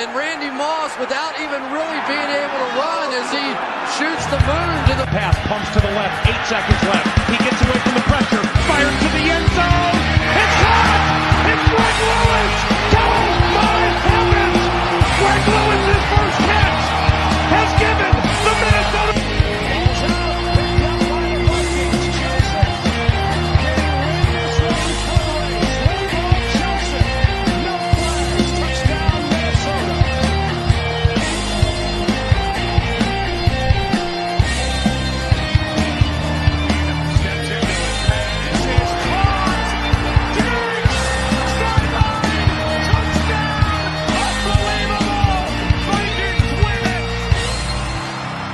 and Randy Moss, without even really being able to run, as he shoots the moon to the pass, pumps to the left, 8 seconds left. He gets away from the pressure, fires to the end zone. It's caught! It's Greg Lewis! Oh my heavens! Greg Lewis's first catch has given the Minnesota. Ball's out, picked up by the Vikings. Chelsea getting ready to throw for the race. Way ball Chelsea. No flags. Touchdown Minnesota.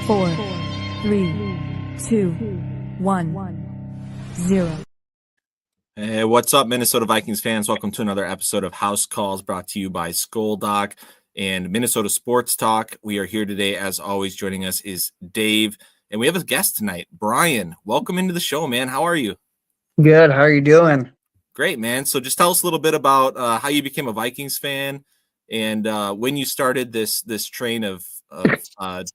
Four, 3, 2, 1, 0. Hey, what's up, Minnesota Vikings fans? Welcome to another episode of House Calls brought to you by Doc and Minnesota Sports Talk. We are here today, as always. Joining us is Dave, and we have a guest tonight, Brian. Welcome into the show, man. How are you? Good. How are you doing? Great, man. So just tell us a little bit about how you became a Vikings fan and when you started this train of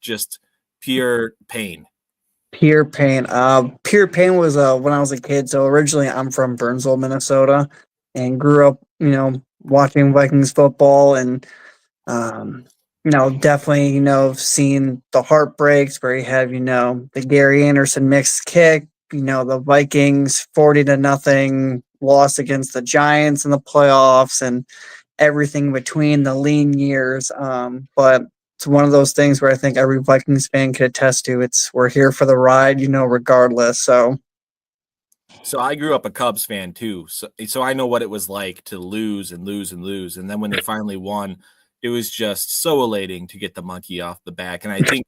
just pure pain. Pure pain. Pure pain was when I was a kid. So originally I'm from Burnsville, Minnesota, and grew up, watching Vikings football and, definitely, seeing the heartbreaks where you have, the Gary Anderson mixed kick, the Vikings 40-0 loss against the Giants in the playoffs and everything between the lean years. But it's one of those things where I think every Vikings fan could attest to. We're here for the ride, regardless. So I grew up a Cubs fan too. So I know what it was like to lose and lose and lose. And then when they finally won, it was just so elating to get the monkey off the back. And I think,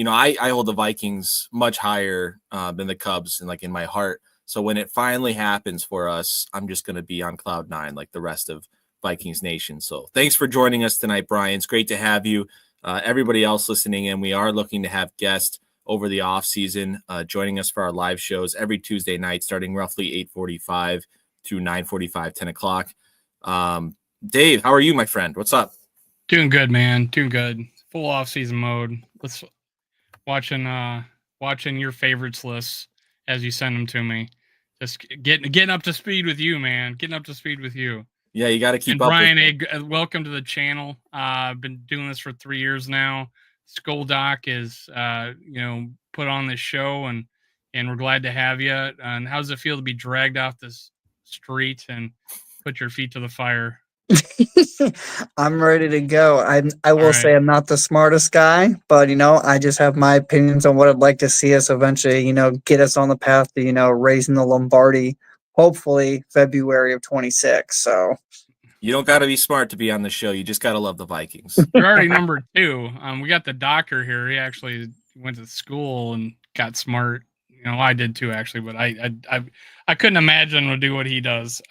I hold the Vikings much higher than the Cubs and in my heart. So when it finally happens for us, I'm just going to be on cloud nine like the rest of Vikings Nation. So thanks for joining us tonight, Brian. It's great to have you. Everybody else listening in, we are looking to have guests over the off season joining us for our live shows every Tuesday night, starting roughly 8:45 to 9:45, 10 o'clock. Dave, how are you, my friend? What's up? Doing good, man. Doing good. Full off season mode. Let's watching your favorites lists as you send them to me. Just getting up to speed with you, man. Getting up to speed with you. Yeah, you got to keep and up. Brian, welcome to the channel. I've been doing this for 3 years now. Doc is, put on this show, and we're glad to have you. And how does it feel to be dragged off this street and put your feet to the fire? I'm ready to go. I will say I'm not the smartest guy, but I just have my opinions on what I'd like to see us eventually, get us on the path to, raising the Lombardi, hopefully February of 26. So you don't got to be smart to be on the show. You just got to love the Vikings. You're already number 2. We got the doctor here. He actually went to school and got smart. I did too, actually, but I couldn't imagine to do what he does.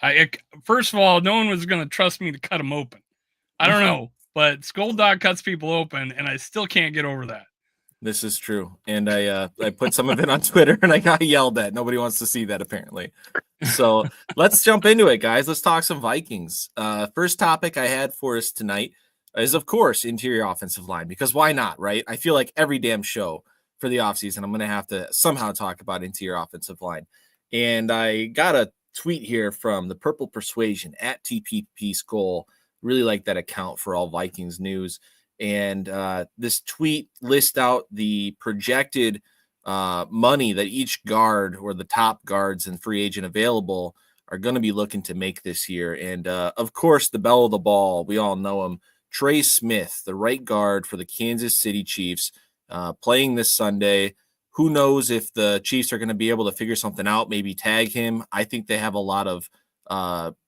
First of all, no one was going to trust me to cut him open. I don't know, but Doc cuts people open, and I still can't get over that. This is true, and I put some of it on Twitter, and I got yelled at. Nobody wants to see that, apparently. So let's jump into it, guys. Let's talk some Vikings. First topic I had for us tonight is, of course, interior offensive line, because why not, right? I feel like every damn show for the offseason, I'm going to have to somehow talk about interior offensive line. And I got a tweet here from the Purple Persuasion at TPP Skull. Really like that account for all Vikings news. And this tweet lists out the projected money that each guard or the top guards and free agent available are going to be looking to make this year. And of course, the belle of the ball, we all know him, Trey Smith, the right guard for the Kansas City Chiefs, playing this Sunday. Who knows if the Chiefs are going to be able to figure something out, maybe tag him. I think they have a lot of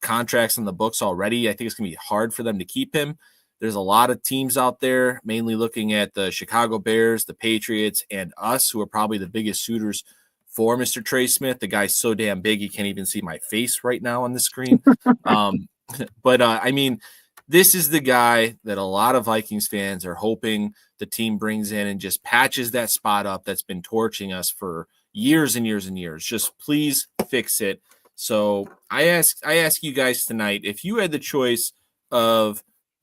contracts in the books already. I think it's going to be hard for them to keep him. There's a lot of teams out there, mainly looking at the Chicago Bears, the Patriots, and us, who are probably the biggest suitors for Mr. Trey Smith. The guy's so damn big, you can't even see my face right now on the screen. I mean, this is the guy that a lot of Vikings fans are hoping the team brings in and just patches that spot up that's been torching us for years and years and years. Just please fix it. So I ask you guys tonight, if you had the choice of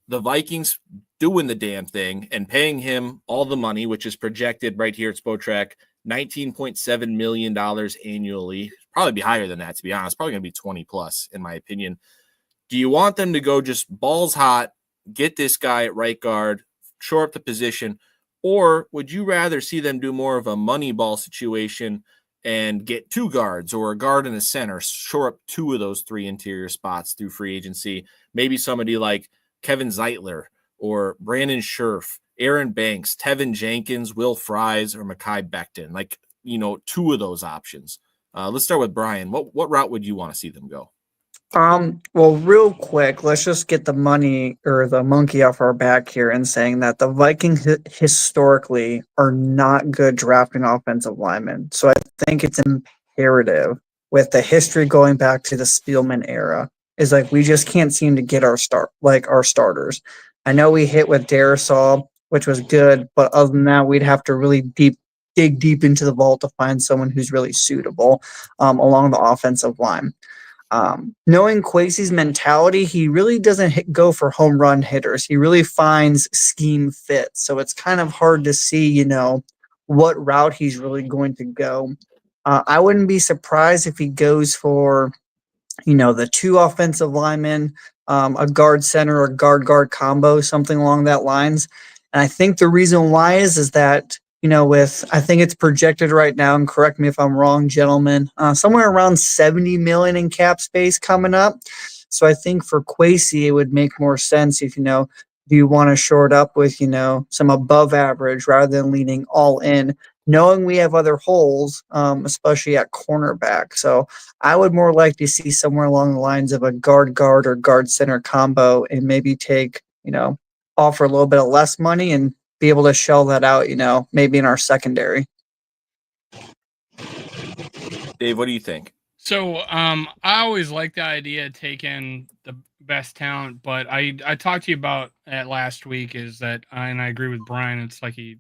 the Vikings doing the damn thing and paying him all the money, which is projected right here at Spotrac, $19.7 million annually. Probably be higher than that, to be honest. Probably going to be 20 plus, in my opinion. Do you want them to go just balls hot, get this guy at right guard, shore up the position, or would you rather see them do more of a money ball situation and get 2 guards or a guard and a center, shore up 2 of those 3 interior spots through free agency? Maybe somebody like Kevin Zeitler or Brandon Scherf, Aaron Banks, Tevin Jenkins, Will Fries, or Mekhi Becton. Like, 2 of those options. Let's start with Brian. What route would you want to see them go? Well, real quick, let's just get the money or the monkey off our back here and saying that the Vikings historically are not good drafting offensive linemen. So I think it's imperative with the history going back to the Spielman era is like we just can't seem to get our starters. I know we hit with Darisaw, which was good, but other than that, we'd have to really dig deep into the vault to find someone who's really suitable along the offensive line. Knowing Kwesi's mentality, he really doesn't go for home run hitters. He really finds scheme fit. So it's kind of hard to see, what route he's really going to go. I wouldn't be surprised if he goes for, the 2 offensive linemen, a guard center or guard combo, something along that lines. And I think the reason why is that I think it's projected right now, and correct me if I'm wrong, gentlemen, somewhere around 70 million in cap space coming up. So I think for Kwesi, it would make more sense if, do you want to short up with, some above average rather than leaning all in, knowing we have other holes, especially at cornerback. So I would more like to see somewhere along the lines of a guard or guard center combo and maybe take, offer a little bit of less money and be able to shell that out, maybe in our secondary. Dave, what do you think? So I always like the idea of taking the best talent, but I talked to you about that last week is that, and I agree with Brian, it's like he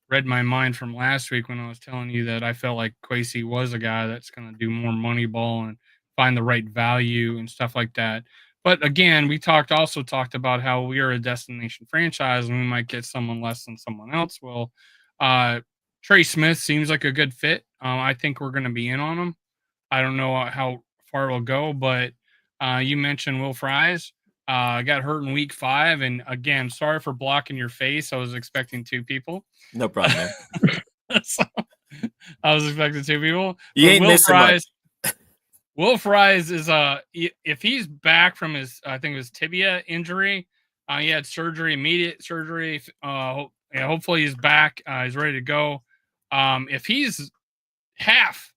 read my mind from last week when I was telling you that I felt like Kwesi was a guy that's going to do more money ball and find the right value and stuff like that. But again, we also talked about how we are a destination franchise and we might get someone less than someone else. Well, Trey Smith seems like a good fit. I think we're going to be in on him. I don't know how far we'll go, but you mentioned Will Fries. Got hurt in week 5. And again, sorry for blocking your face. I was expecting 2 people. No problem, man. So, I was expecting 2 people. You ain't missing much. Will Fries is if he's back from his tibia injury, he had surgery, immediate surgery. Hopefully he's back. He's ready to go. If he's half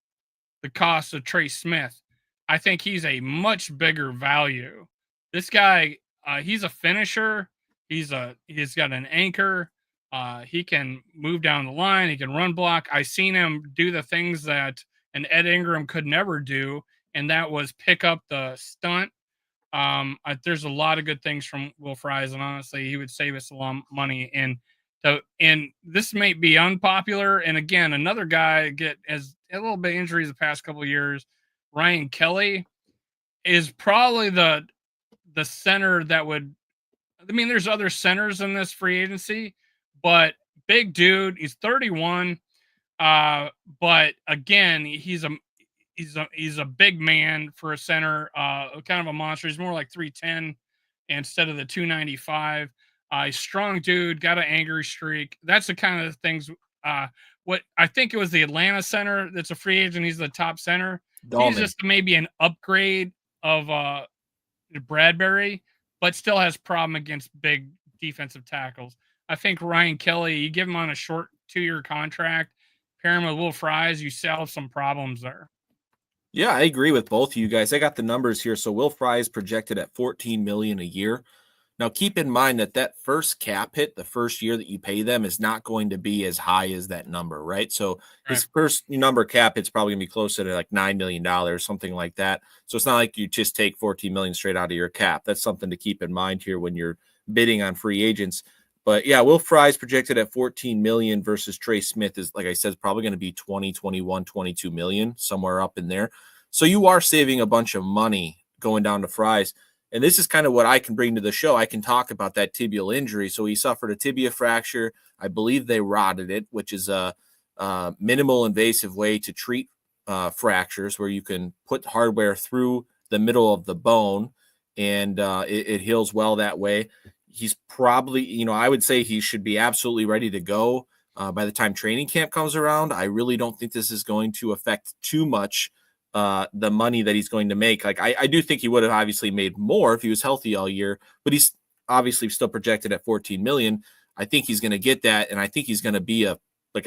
the cost of Trey Smith, I think he's a much bigger value. This guy, he's a finisher. He's got an anchor. He can move down the line. He can run block. I seen him do the things that an Ed Ingram could never do, and that was pick up the stunt. There's a lot of good things from Will Fries, and honestly, he would save us a lot of money. And this may be unpopular. And again, another guy has a little bit of injuries the past couple of years. Ryan Kelly is probably the center that would. I mean, there's other centers in this free agency, but big dude. He's 31. But again, he's a big man for a center, kind of a monster. He's more like 310 instead of the 295. He's strong dude, got an angry streak. That's the kind of things. What I think it was the Atlanta center that's a free agent. He's the top center. He's just maybe an upgrade of Bradbury, but still has problem against big defensive tackles. I think Ryan Kelly, you give him on a short 2-year contract, pair him with Will Fries, you solve some problems there. Yeah, I agree with both of you guys. I got the numbers here. So Will Fries projected at $14 million a year. Now, keep in mind that first cap hit, the first year that you pay them, is not going to be as high as that number, right? So his first number cap hit's probably going to be closer to like $9 million, something like that. So it's not like you just take $14 million straight out of your cap. That's something to keep in mind here when you're bidding on free agents. But yeah, Will Fries projected at $14 million versus Trey Smith is, like I said, probably going to be 20, 21, 22 million, somewhere up in there. So you are saving a bunch of money going down to Fries. And this is kind of what I can bring to the show. I can talk about that tibial injury. So he suffered a tibia fracture. I believe they rotted it, which is a minimal invasive way to treat fractures, where you can put hardware through the middle of the bone, and it heals well that way. He's probably, I would say he should be absolutely ready to go by the time training camp comes around. I really don't think this is going to affect too much the money that he's going to make. Like I do think he would have obviously made more if he was healthy all year, but he's obviously still projected at 14 million. I think he's going to get that, and I think he's going to be a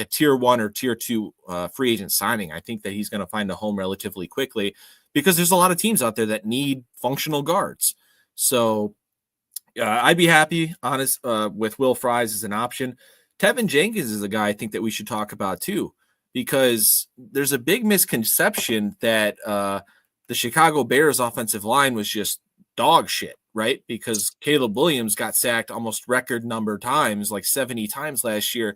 tier 1 or tier 2 free agent signing. I think that he's going to find a home relatively quickly, because there's a lot of teams out there that need functional guards. So I'd be happy, honest, with Will Fries as an option. Tevin Jenkins is a guy I think that we should talk about too, because there's a big misconception that the Chicago Bears offensive line was just dog shit, right? Because Caleb Williams got sacked almost record number times, like 70 times last year.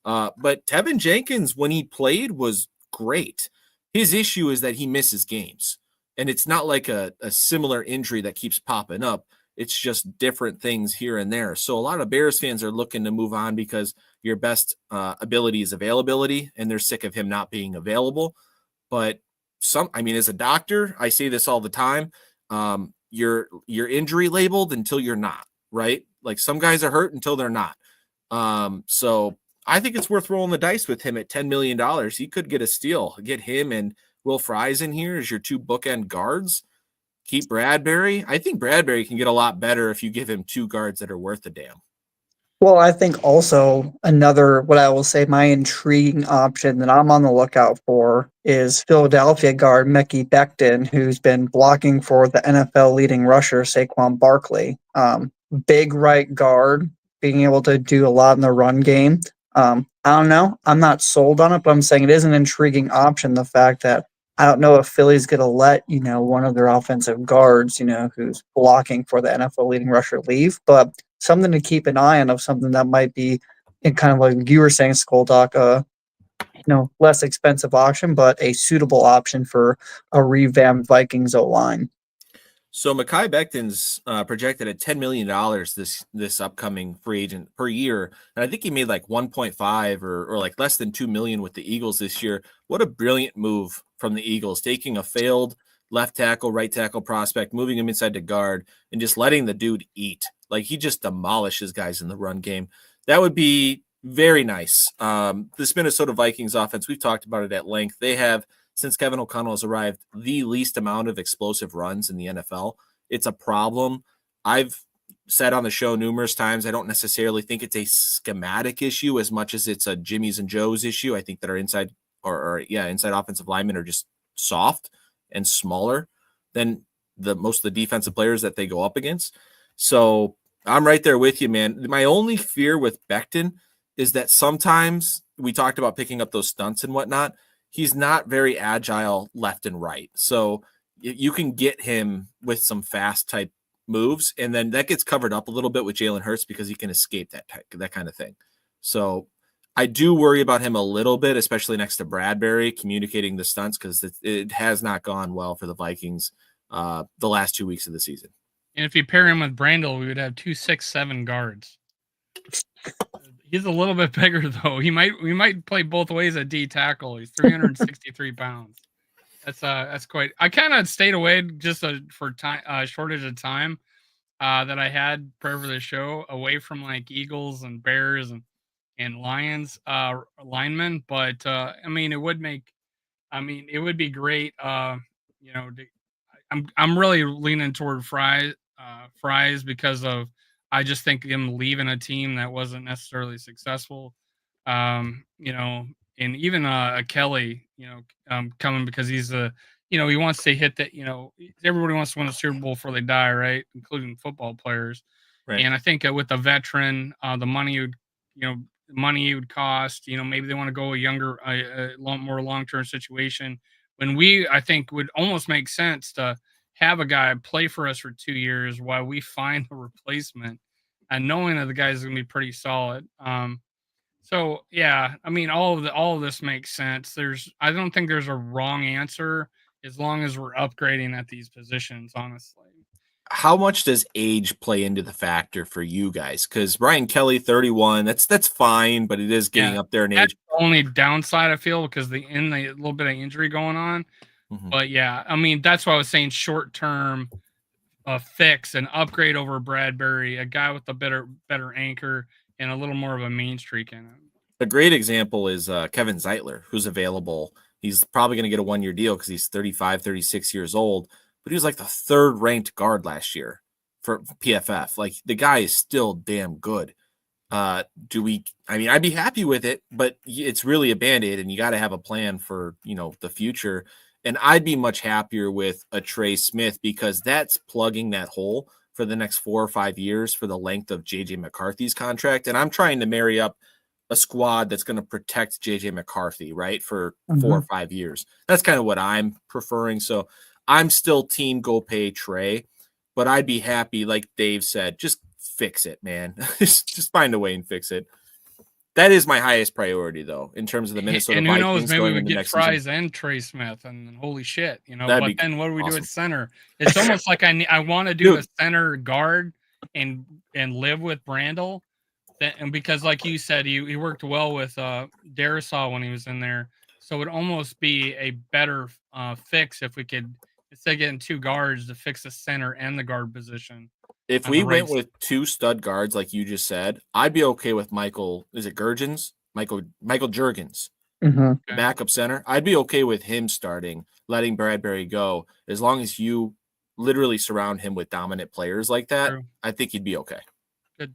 But Tevin Jenkins, when he played, was great. His issue is that he misses games, and it's not like a similar injury that keeps popping up. It's just different things here and there. So a lot of Bears fans are looking to move on because your best ability is availability, and they're sick of him not being available. But as a doctor, I say this all the time. You're injury labeled until you're not, right? Like some guys are hurt until they're not. So I think it's worth rolling the dice with him at $10 million. He could get a steal. Get him and Will Fries in here as your two bookend guards. Keep Bradbury. I think Bradbury can get a lot better if you give him two guards that are worth a damn. Well, I think also another, what I will say, my intriguing option that I'm on the lookout for is Philadelphia guard Mickey Becton, who's been blocking for the NFL leading rusher Saquon Barkley. Big right guard, being able to do a lot in the run game. I don't know. I'm not sold on it, but I'm saying it is an intriguing option. The fact that I don't know if Philly's going to let, one of their offensive guards, who's blocking for the NFL leading rusher leave, but something to keep an eye on, of something that might be in kind of like you were saying, Skoldock, less expensive option, but a suitable option for a revamped Vikings O-line. So Mekhi Becton's projected at $10 million this upcoming free agent per year. And I think he made like 1.5 or like less than 2 million with the Eagles this year. What a brilliant move from the Eagles, taking a failed left tackle, right tackle prospect, moving him inside to guard, and just letting the dude eat. Like he just demolishes guys in the run game. That would be very nice. This Minnesota Vikings offense, we've talked about it at length. They have, since Kevin O'Connell has arrived, the least amount of explosive runs in the NFL. It's a problem. I've said on the show numerous times, I don't necessarily think it's a schematic issue as much as it's a Jimmy's and Joe's issue. I think that our inside inside offensive linemen are just soft and smaller than most of the defensive players that they go up against. So I'm right there with you, man. My only fear with Becton is that sometimes we talked about picking up those stunts and whatnot. He's not very agile left and right. So you can get him with some fast type moves, and then that gets covered up a little bit with Jalen Hurts because he can escape that kind of thing. So I do worry about him a little bit, especially next to Bradbury communicating the stunts, because it has not gone well for the Vikings the last 2 weeks of the season. And if you pair him with Brandel, we would have 2 6'7" guards. He's a little bit bigger though. We might play both ways at D tackle. He's 363 pounds. That's quite. I kind of stayed away just for time shortage of time that I had prior for the show, away from like Eagles and Bears and Lions linemen. But it would be great. I'm really leaning toward Fries because of, I just think him leaving a team that wasn't necessarily successful, and even Kelly, coming because he's he wants to hit that, everybody wants to win a Super Bowl before they die, right? Including football players. Right. And I think with the veteran, the money it would cost, maybe they want to go a more long-term situation. I think would almost make sense to have a guy play for us for 2 years while we find a replacement, and knowing that the guy's going to be pretty solid. So yeah, all of this makes sense. I don't think there's a wrong answer as long as we're upgrading at these positions, honestly. how much does age play into the factor for you guys? Because Brian Kelly, 31, that's fine, but it is getting up there in That's age. the only downside I feel because the little bit of injury going on. Mhm. But yeah, I mean that's why I was saying short term fix and upgrade over Bradbury, a guy with a better anchor and a little more of a main streak in him. A great example is Kevin Zeitler, who's available. He's probably going to get a 1-year deal because he's 35, 36 years old, but he was like the 3rd ranked guard last year for PFF. Like the guy is still damn good. I mean, I'd be happy with it, but it's really a Band-Aid and you got to have a plan for, the future. And I'd be much happier with a Trey Smith because that's plugging that hole for the next 4 or 5 years for the length of JJ McCarthy's contract. And I'm trying to marry up a squad that's going to protect JJ McCarthy, right, for 4 or 5 years. That's kind of what I'm preferring. So I'm still team go pay Trey, but I'd be happy, like Dave said, just fix it, man. just find a way and fix it. That is my highest priority, though, in terms of the Minnesota and who Vikings knows, maybe going we into get next Fries season. and Trey Smith, and holy shit, That'd But then what do we do awesome. at center? It's almost like I want to do a center guard and live with Brandel, and because like you said, he worked well with Darisaw when he was in there, so it would almost be a better fix if we could, instead of getting 2 guards, to fix the center and the guard position. If we went with 2 stud guards, like you just said, I'd be okay with Michael. Is it Gurgens? Michael Jurgens, the backup center. I'd be okay with him starting, letting Bradbury go, as long as you literally surround him with dominant players like that. True. I think he'd be okay. Good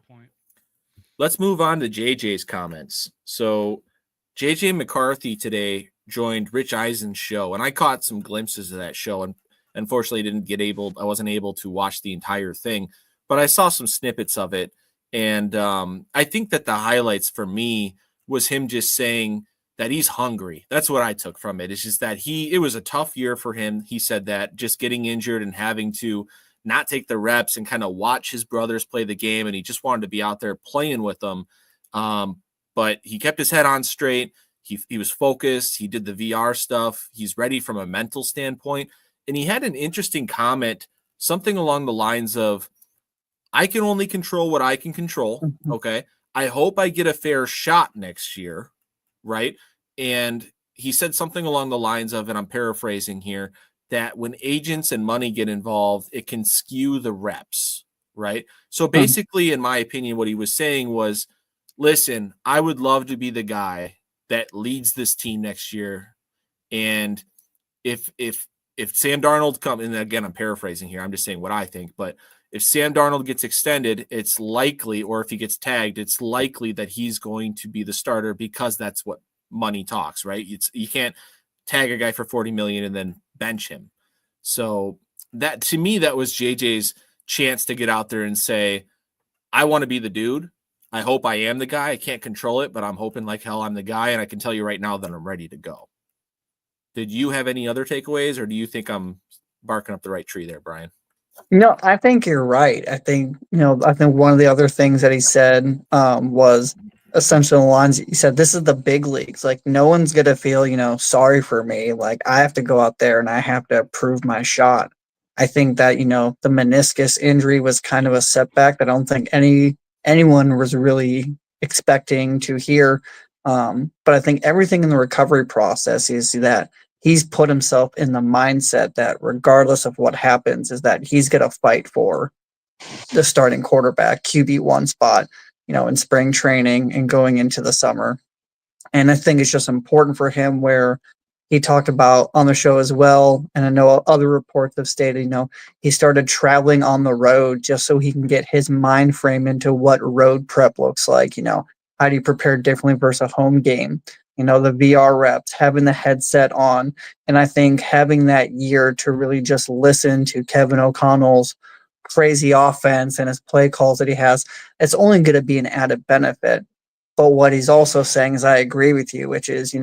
point. Let's move on to JJ's comments. So JJ McCarthy today joined Rich Eisen's show, and I caught some glimpses of that show, and unfortunately I wasn't able to watch the entire thing, but I saw some snippets of it. And I think that the highlights for me was him just saying that he's hungry. That's what I took from it. It's just that it was a tough year for him. He said that just getting injured and having to not take the reps and kind of watch his brothers play the game. And he just wanted to be out there playing with them. But he kept his head on straight. He was focused. He did the VR stuff. He's ready from a mental standpoint. And he had an interesting comment, something along the lines of, I can only control what I can control. Okay. I hope I get a fair shot next year. Right. And he said something along the lines of, and I'm paraphrasing here, that when agents and money get involved, it can skew the reps. Right. So basically, in my opinion, what he was saying was, listen, I would love to be the guy that leads this team next year. And if Sam Darnold comes, and again, I'm paraphrasing here, I'm just saying what I think, but if Sam Darnold gets extended, it's likely, or if he gets tagged, it's likely that he's going to be the starter because that's what money talks, right? You can't tag a guy for $40 million and then bench him. So that, to me, that was JJ's chance to get out there and say, I want to be the dude. I hope I am the guy. I can't control it, but I'm hoping like hell I'm the guy. And I can tell you right now that I'm ready to go. Did you have any other takeaways, or do you think I'm barking up the right tree there, Brian? No, I think you're right. I think one of the other things that he said was essentially the lines. He said, this is the big leagues. Like, no one's going to feel, sorry for me. Like, I have to go out there and I have to prove my shot. I think that, the meniscus injury was kind of a setback that I don't think anyone was really expecting to hear. But I think everything in the recovery process is that he's put himself in the mindset that regardless of what happens, is that he's going to fight for the starting quarterback QB1 spot, in spring training and going into the summer. And I think it's just important for him, where he talked about on the show as well, and I know other reports have stated, he started traveling on the road just so he can get his mind frame into what road prep looks like. How do you prepare differently versus a home game? The VR reps, having the headset on. And I think having that year to really just listen to Kevin O'Connell's crazy offense and his play calls that he has, it's only going to be an added benefit. But what he's also saying is, I agree with you, which is,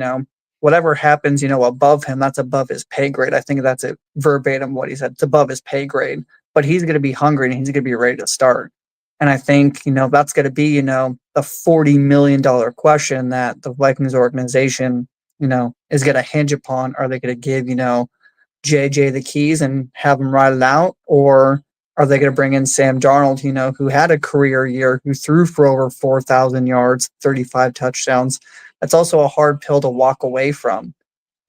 whatever happens, above him, that's above his pay grade. I think that's it verbatim what he said. It's above his pay grade. But he's going to be hungry and he's going to be ready to start. And I think, that's going to be, the $40 million question that the Vikings organization, is going to hinge upon. Are they going to give, JJ the keys and have him ride it out? Or Are they going to bring in Sam Darnold, who had a career year, who threw for over 4,000 yards, 35 touchdowns? That's also a hard pill to walk away from.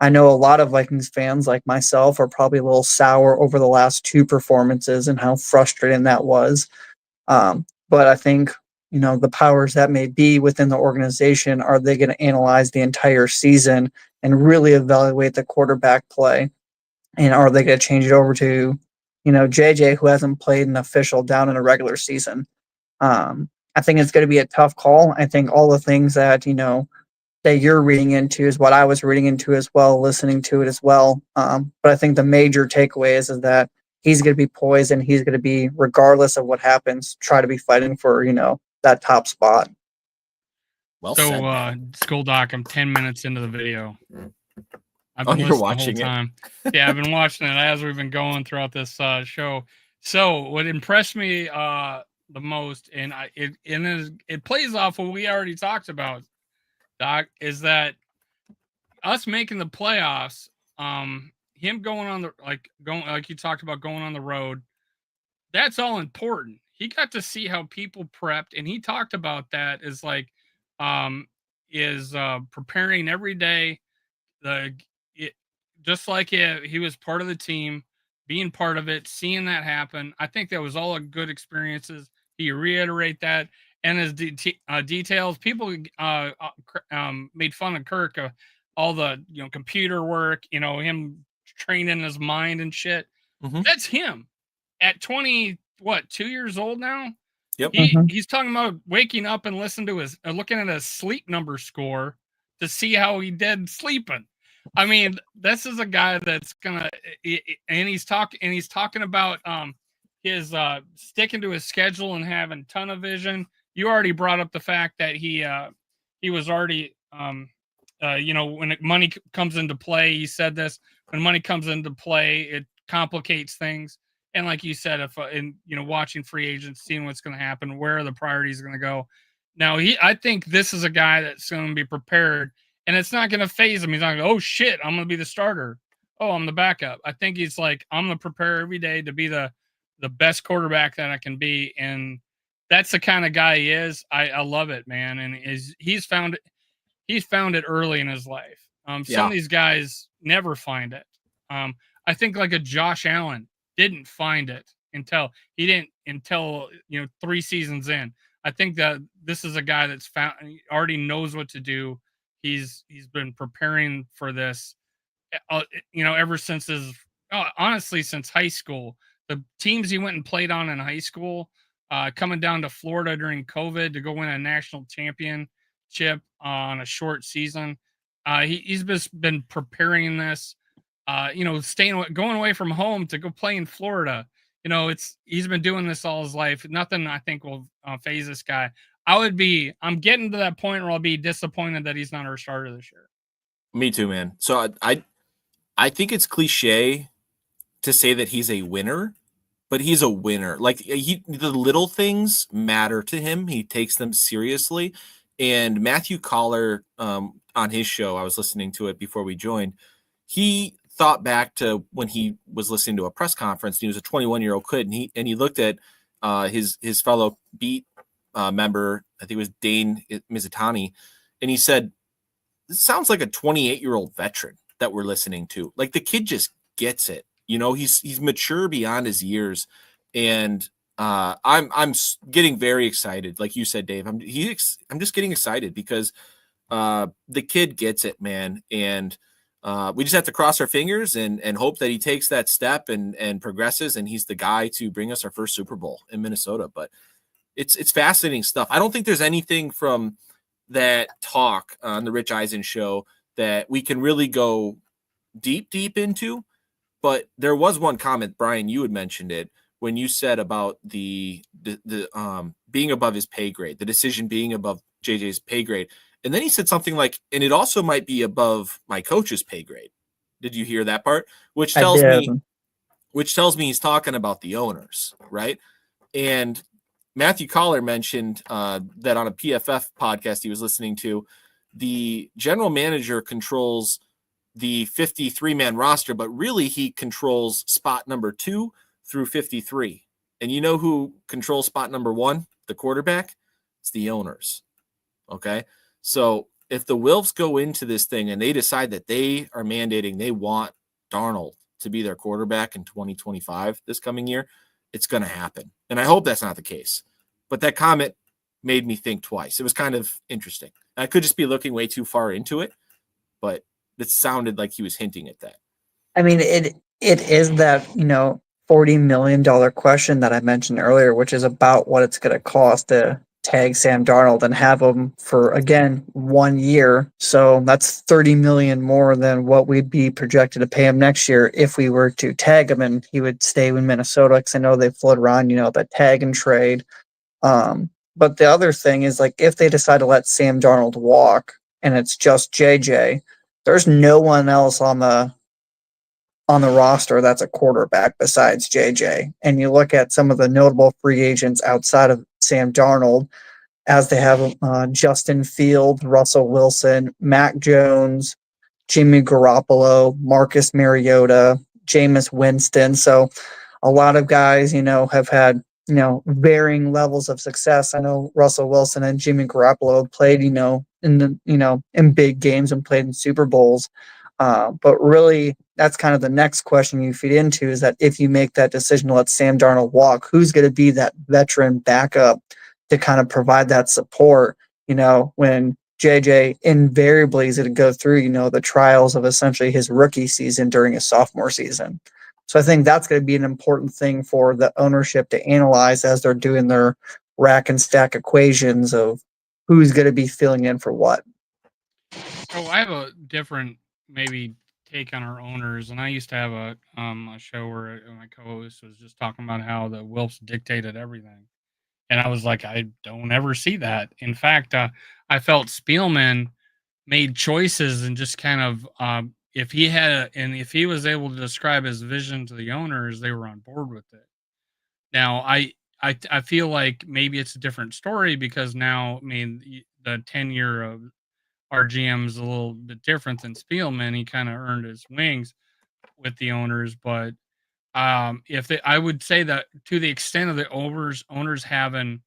I know a lot of Vikings fans like myself are probably a little sour over the last two performances and how frustrating that was. But I think, the powers that may be within the organization, are they going to analyze the entire season and really evaluate the quarterback play? And are they going to change it over to, JJ, who hasn't played an official down in a regular season? I think it's going to be a tough call. I think all the things that you're reading into is what I was reading into as well, listening to it as well. But I think the major takeaway is that he's going to be poised, and he's going to be, regardless of what happens, try to be fighting for, that top spot. Well so, said. School Doc, I'm 10 minutes into the video. I've Oh, been you're listening watching the it? whole time. Yeah, I've been watching it as we've been going throughout this show. So what impressed me the most, and it plays off what we already talked about, Doc, is that us making the playoffs, him going on the like you talked about, going on the road, that's all important. He got to see how people prepped, and he talked about that as preparing every day. Just like he was part of the team, being part of it, seeing that happen. I think that was all a good experiences. He reiterate that, and his details. People made fun of Kirk, all the computer work, him training his mind and shit. Mhm. That's him at 2 years old now. Yep. He's talking about waking up and looking at his sleep number score to see how he did sleeping. I mean, this is a guy that's gonna, and he's talking about his sticking to his schedule and having ton of vision. You already brought up the fact that he was already when money comes into play. He said this: when money comes into play, it complicates things. And like you said, if watching free agents, seeing what's going to happen, where are the priorities going to go? Now, I think this is a guy that's going to be prepared, and it's not going to phase him. He's not going to, oh shit, I'm going to be the starter. Oh, I'm the backup. I think he's like, I'm going to prepare every day to be the best quarterback that I can be, and that's the kind of guy he is. I love it, man, and he's found it early in his life. Some of these guys never find it. I think like a Josh Allen didn't find it until 3 seasons in. I think that this is a guy that's already knows what to do. He's been preparing for this, ever since honestly, since high school. The teams he went and played on in high school, coming down to Florida during COVID to go win a national championship on a short season. He's just been preparing this, going away from home to go play in Florida. He's been doing this all his life. Nothing I think will phase this guy. I'm getting to that point where I'll be disappointed that he's not our starter this year. Me too, man. So I think it's cliche to say that he's a winner, but he's a winner. Like the little things matter to him. He takes them seriously. And Matthew Collar, on his show, I was listening to it before we joined. He thought back to when he was listening to a press conference. And he was a 21-year-old kid, and he looked at his fellow beat member. I think it was Dane Mizutani, and he said, "This sounds like a 28-year-old veteran that we're listening to. Like the kid just gets it. He's mature beyond his years." And I'm getting very excited. Like you said, Dave, I'm just getting excited because the kid gets it, man. And we just have to cross our fingers and hope that he takes that step and progresses, and he's the guy to bring us our first Super Bowl in Minnesota. But it's fascinating stuff. I don't think there's anything from that talk on the Rich Eisen show that we can really go deep into. But there was one comment, Brian, you had mentioned it when you said about the being above his pay grade, the decision being above JJ's pay grade. And then he said something like, and it also might be above my coach's pay grade. Did you hear that part? Which tells me he's talking about the owners, right? And Matthew Collar mentioned that on a PFF podcast he was listening to, the general manager controls the 53-man roster, but really he controls spot number 2 through 53. And you know who controls spot number 1, the quarterback? It's the owners. Okay. So if the Wilfs go into this thing and they decide that they are mandating they want Darnold to be their quarterback in 2025, this coming year, it's going to happen. And I hope that's not the case. But that comment made me think twice. It was kind of interesting. I could just be looking way too far into it, but it sounded like he was hinting at that. I mean, it is that, $40 million question that I mentioned earlier, which is about what it's going to cost to tag Sam Darnold and have him for, again, 1 year. So that's 30 million more than what we'd be projected to pay him next year if we were to tag him and he would stay in Minnesota. Because I know they float around, the tag and trade. But the other thing is, like, if they decide to let Sam Darnold walk and it's just JJ, there's no one else on the roster that's a quarterback besides JJ. And you look at some of the notable free agents outside of Sam Darnold, as they have Justin Field, Russell Wilson, Mac Jones, Jimmy Garoppolo, Marcus Mariota, Jameis Winston. So a lot of guys, have had, varying levels of success. I know Russell Wilson and Jimmy Garoppolo played, in big games and played in Super Bowls. But really, that's kind of the next question you feed into, is that if you make that decision to let Sam Darnold walk, who's going to be that veteran backup to kind of provide that support, when JJ invariably is going to go through, the trials of essentially his rookie season during his sophomore season. So I think that's going to be an important thing for the ownership to analyze as they're doing their rack and stack equations of who's going to be filling in for what. Oh, I have a different maybe take on our owners, and I used to have a show where my co-host was just talking about how the Wilfs dictated everything, and I was like, I don't ever see that. In fact, I felt Spielman made choices and just kind of if he was able to describe his vision to the owners, they were on board with it. Now, I feel like maybe it's a different story because now, I mean, the tenure of our GM is a little bit different than Spielman. He kind of earned his wings with the owners, but I would say that to the extent of the owners having,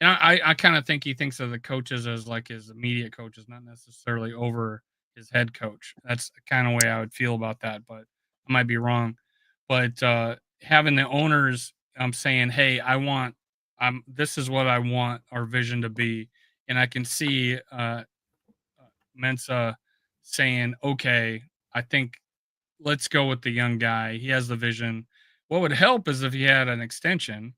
and I kind of think he thinks of the coaches as like his immediate coaches, not necessarily over his head coach. That's the kind of way I would feel about that, but I might be wrong. But having the owners saying, "Hey, this is what I want our vision to be," and I can see Mensa saying, "Okay, I think let's go with the young guy. He has the vision." What would help is if he had an extension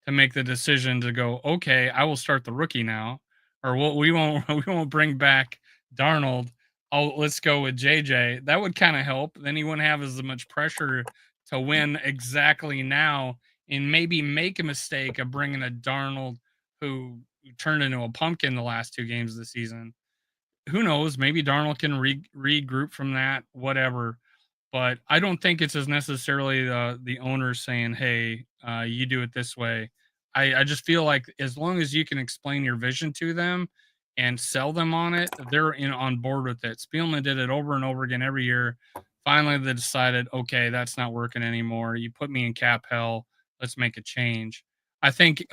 to make the decision to go, okay, I will start the rookie now, or we won't we won't bring back Darnold. Let's go with JJ. That would kind of help. Then he wouldn't have as much pressure to win exactly now, and maybe make a mistake of bringing a Darnold who turned into a pumpkin the last 2 games of the season. Who knows? Maybe Darnold can regroup from that, whatever. But I don't think it's as necessarily the owners saying, "Hey, you do it this way." I just feel like as long as you can explain your vision to them and sell them on it, they're on board with it. Spielman did it over and over again every year. Finally, they decided, okay, that's not working anymore. You put me in cap hell. Let's make a change. I think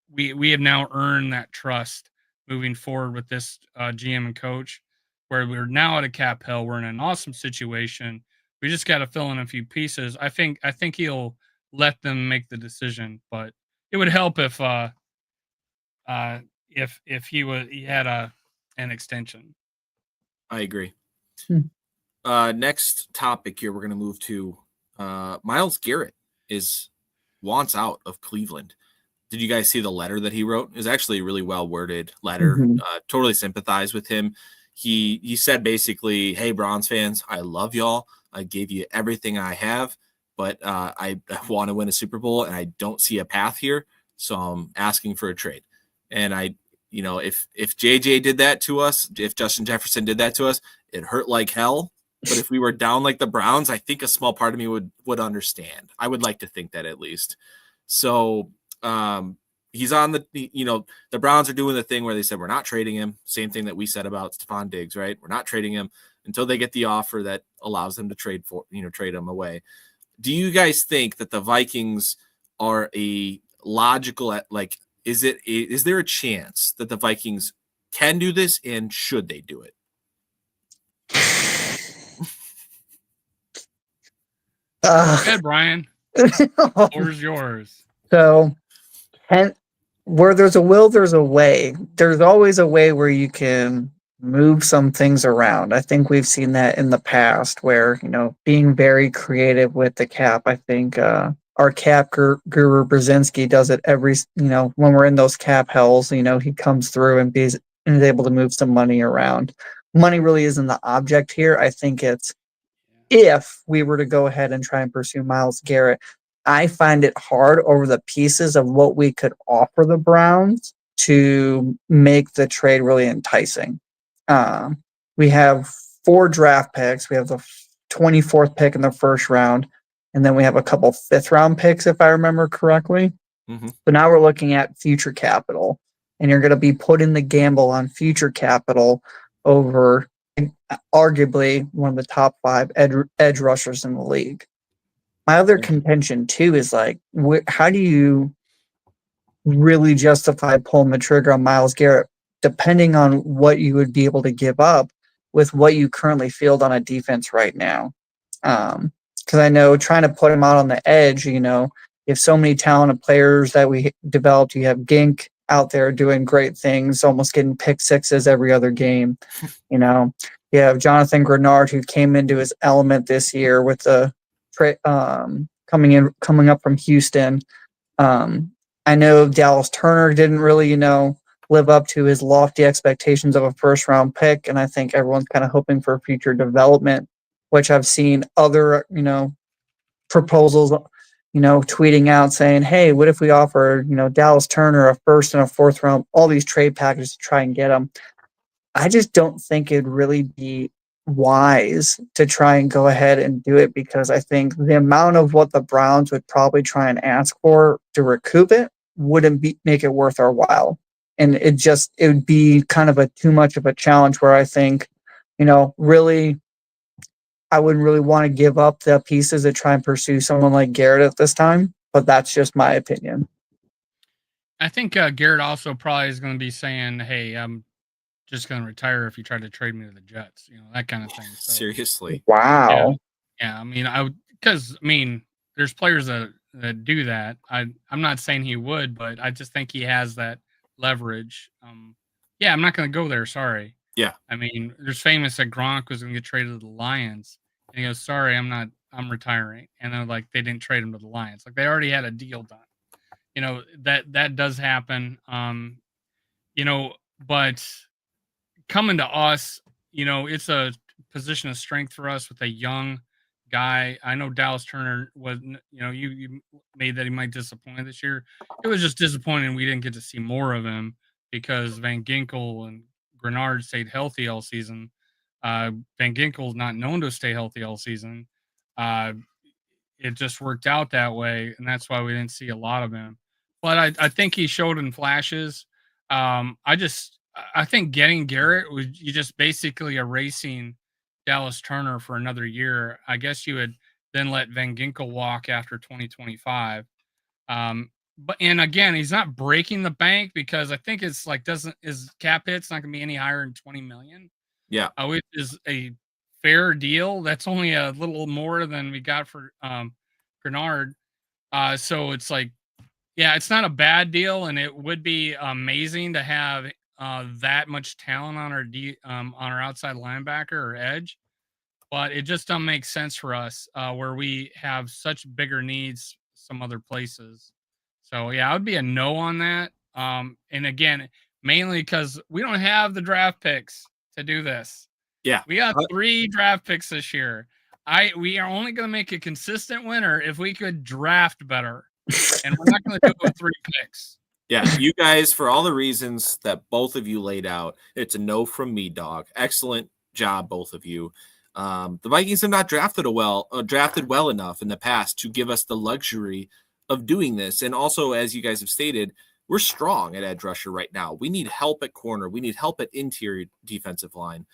we have now earned that trust moving forward with this GM and coach, where we're now at a cap hell. We're in an awesome situation. We just got to fill in a few pieces. I think he'll let them make the decision, but it would help if he had an extension. I agree. Hmm. Next topic here, we're going to move to Myles Garrett wants out of Cleveland. Did you guys see the letter that he wrote? It was actually a really well worded letter. Mhm. Totally sympathize with him. He said basically, "Hey, Browns fans, I love y'all. I gave you everything I have, but I want to win a Super Bowl, and I don't see a path here, so I'm asking for a trade." And if JJ did that to us, if Justin Jefferson did that to us, it hurt like hell. But if we were down like the Browns, I think a small part of me would understand. I would like to think that at least. So he's on the Browns are doing the thing where they said, we're not trading him. Same thing that we said about Stephon Diggs, right? We're not trading him until they get the offer that allows them to trade him away. Do you guys think that the Vikings are a logical, like, is there a chance that the Vikings can do this, and should they do it? Go ahead, Brian. Floor's yours. So, where there's a will, there's a way. There's always a way where you can move some things around. I think we've seen that in the past where, being very creative with the cap. I think our cap guru Brzezinski does it when we're in those cap hells, he comes through and is able to move some money around. Money really isn't the object here. I think it's if we were to go ahead and try and pursue Myles Garrett, I find it hard over the pieces of what we could offer the Browns to make the trade really enticing. We have 4 draft picks. We have the 24th pick in the first round, and then we have a couple 5th-round picks, if I remember correctly. Mm-hmm. So now we're looking at future capital, and you're going to be putting the gamble on future capital over arguably one of the top 5 edge rushers in the league. My other contention too is like, how do you really justify pulling the trigger on Myles Garrett, depending on what you would be able to give up with what you currently field on a defense right now? Because I know trying to put him out on the edge, you have so many talented players that we developed. You have Gink out there doing great things, almost getting pick sixes every other game. You have Jonathan Grenard, who came into his element this year with the coming up from Houston. I know Dallas Turner didn't really, live up to his lofty expectations of a first-round pick, and I think everyone's kind of hoping for future development, which I've seen other, proposals, tweeting out saying, hey, what if we offer, Dallas Turner a first and a 4th round, all these trade packages to try and get him. I just don't think it'd really be wise to try and go ahead and do it, because I think the amount of what the Browns would probably try and ask for to recoup it wouldn't make it worth our while. And it would be kind of too much of a challenge where I think, really, I wouldn't really want to give up the pieces to try and pursue someone like Garrett at this time, but that's just my opinion. I think Garrett also probably is going to be saying, hey, I'm just going to retire if you try to trade me to the Jets, that kind of thing. So, seriously. Wow. Yeah. I mean, there's players that do that. I'm not saying he would, but I just think he has that leverage. Yeah, I'm not going to go there. Sorry. Yeah. I mean, there's famous that Gronk was going to get traded to the Lions, and he goes, sorry, I'm retiring. And then they didn't trade him to the Lions. Like, they already had a deal done. That does happen. But coming to us, it's a position of strength for us with a young guy. I know Dallas Turner was, you made that he might disappoint this year. It was just disappointing we didn't get to see more of him because Van Ginkel and Grenard stayed healthy all season. Van Ginkel's not known to stay healthy all season. It just worked out that way, and that's why we didn't see a lot of him. But I think he showed in flashes. I think getting Garrett was you just basically erasing Dallas Turner for another year. I guess you would then let Van Ginkel walk after 2025. But again, he's not breaking the bank because I think it's his cap hit's not going to be any higher than 20 million. Yeah, which is a fair deal. That's only a little more than we got for Grenard. So it's it's not a bad deal, and it would be amazing to have that much talent on our outside linebacker or edge, but it just doesn't make sense for us where we have such bigger needs some other places. So yeah, I would be a no on that. And again, mainly because we don't have the draft picks to do this. Yeah, we got 3 draft picks this year. We are only going to make a consistent winner if we could draft better, and we're not going to do it with 3 picks. Yeah, you guys, for all the reasons that both of you laid out, it's a no from me, dog. Excellent job, both of you. The Vikings have not drafted well enough in the past to give us the luxury of doing this. And also, as you guys have stated, we're strong at edge rusher right now. We need help at corner. We need help at interior defensive line.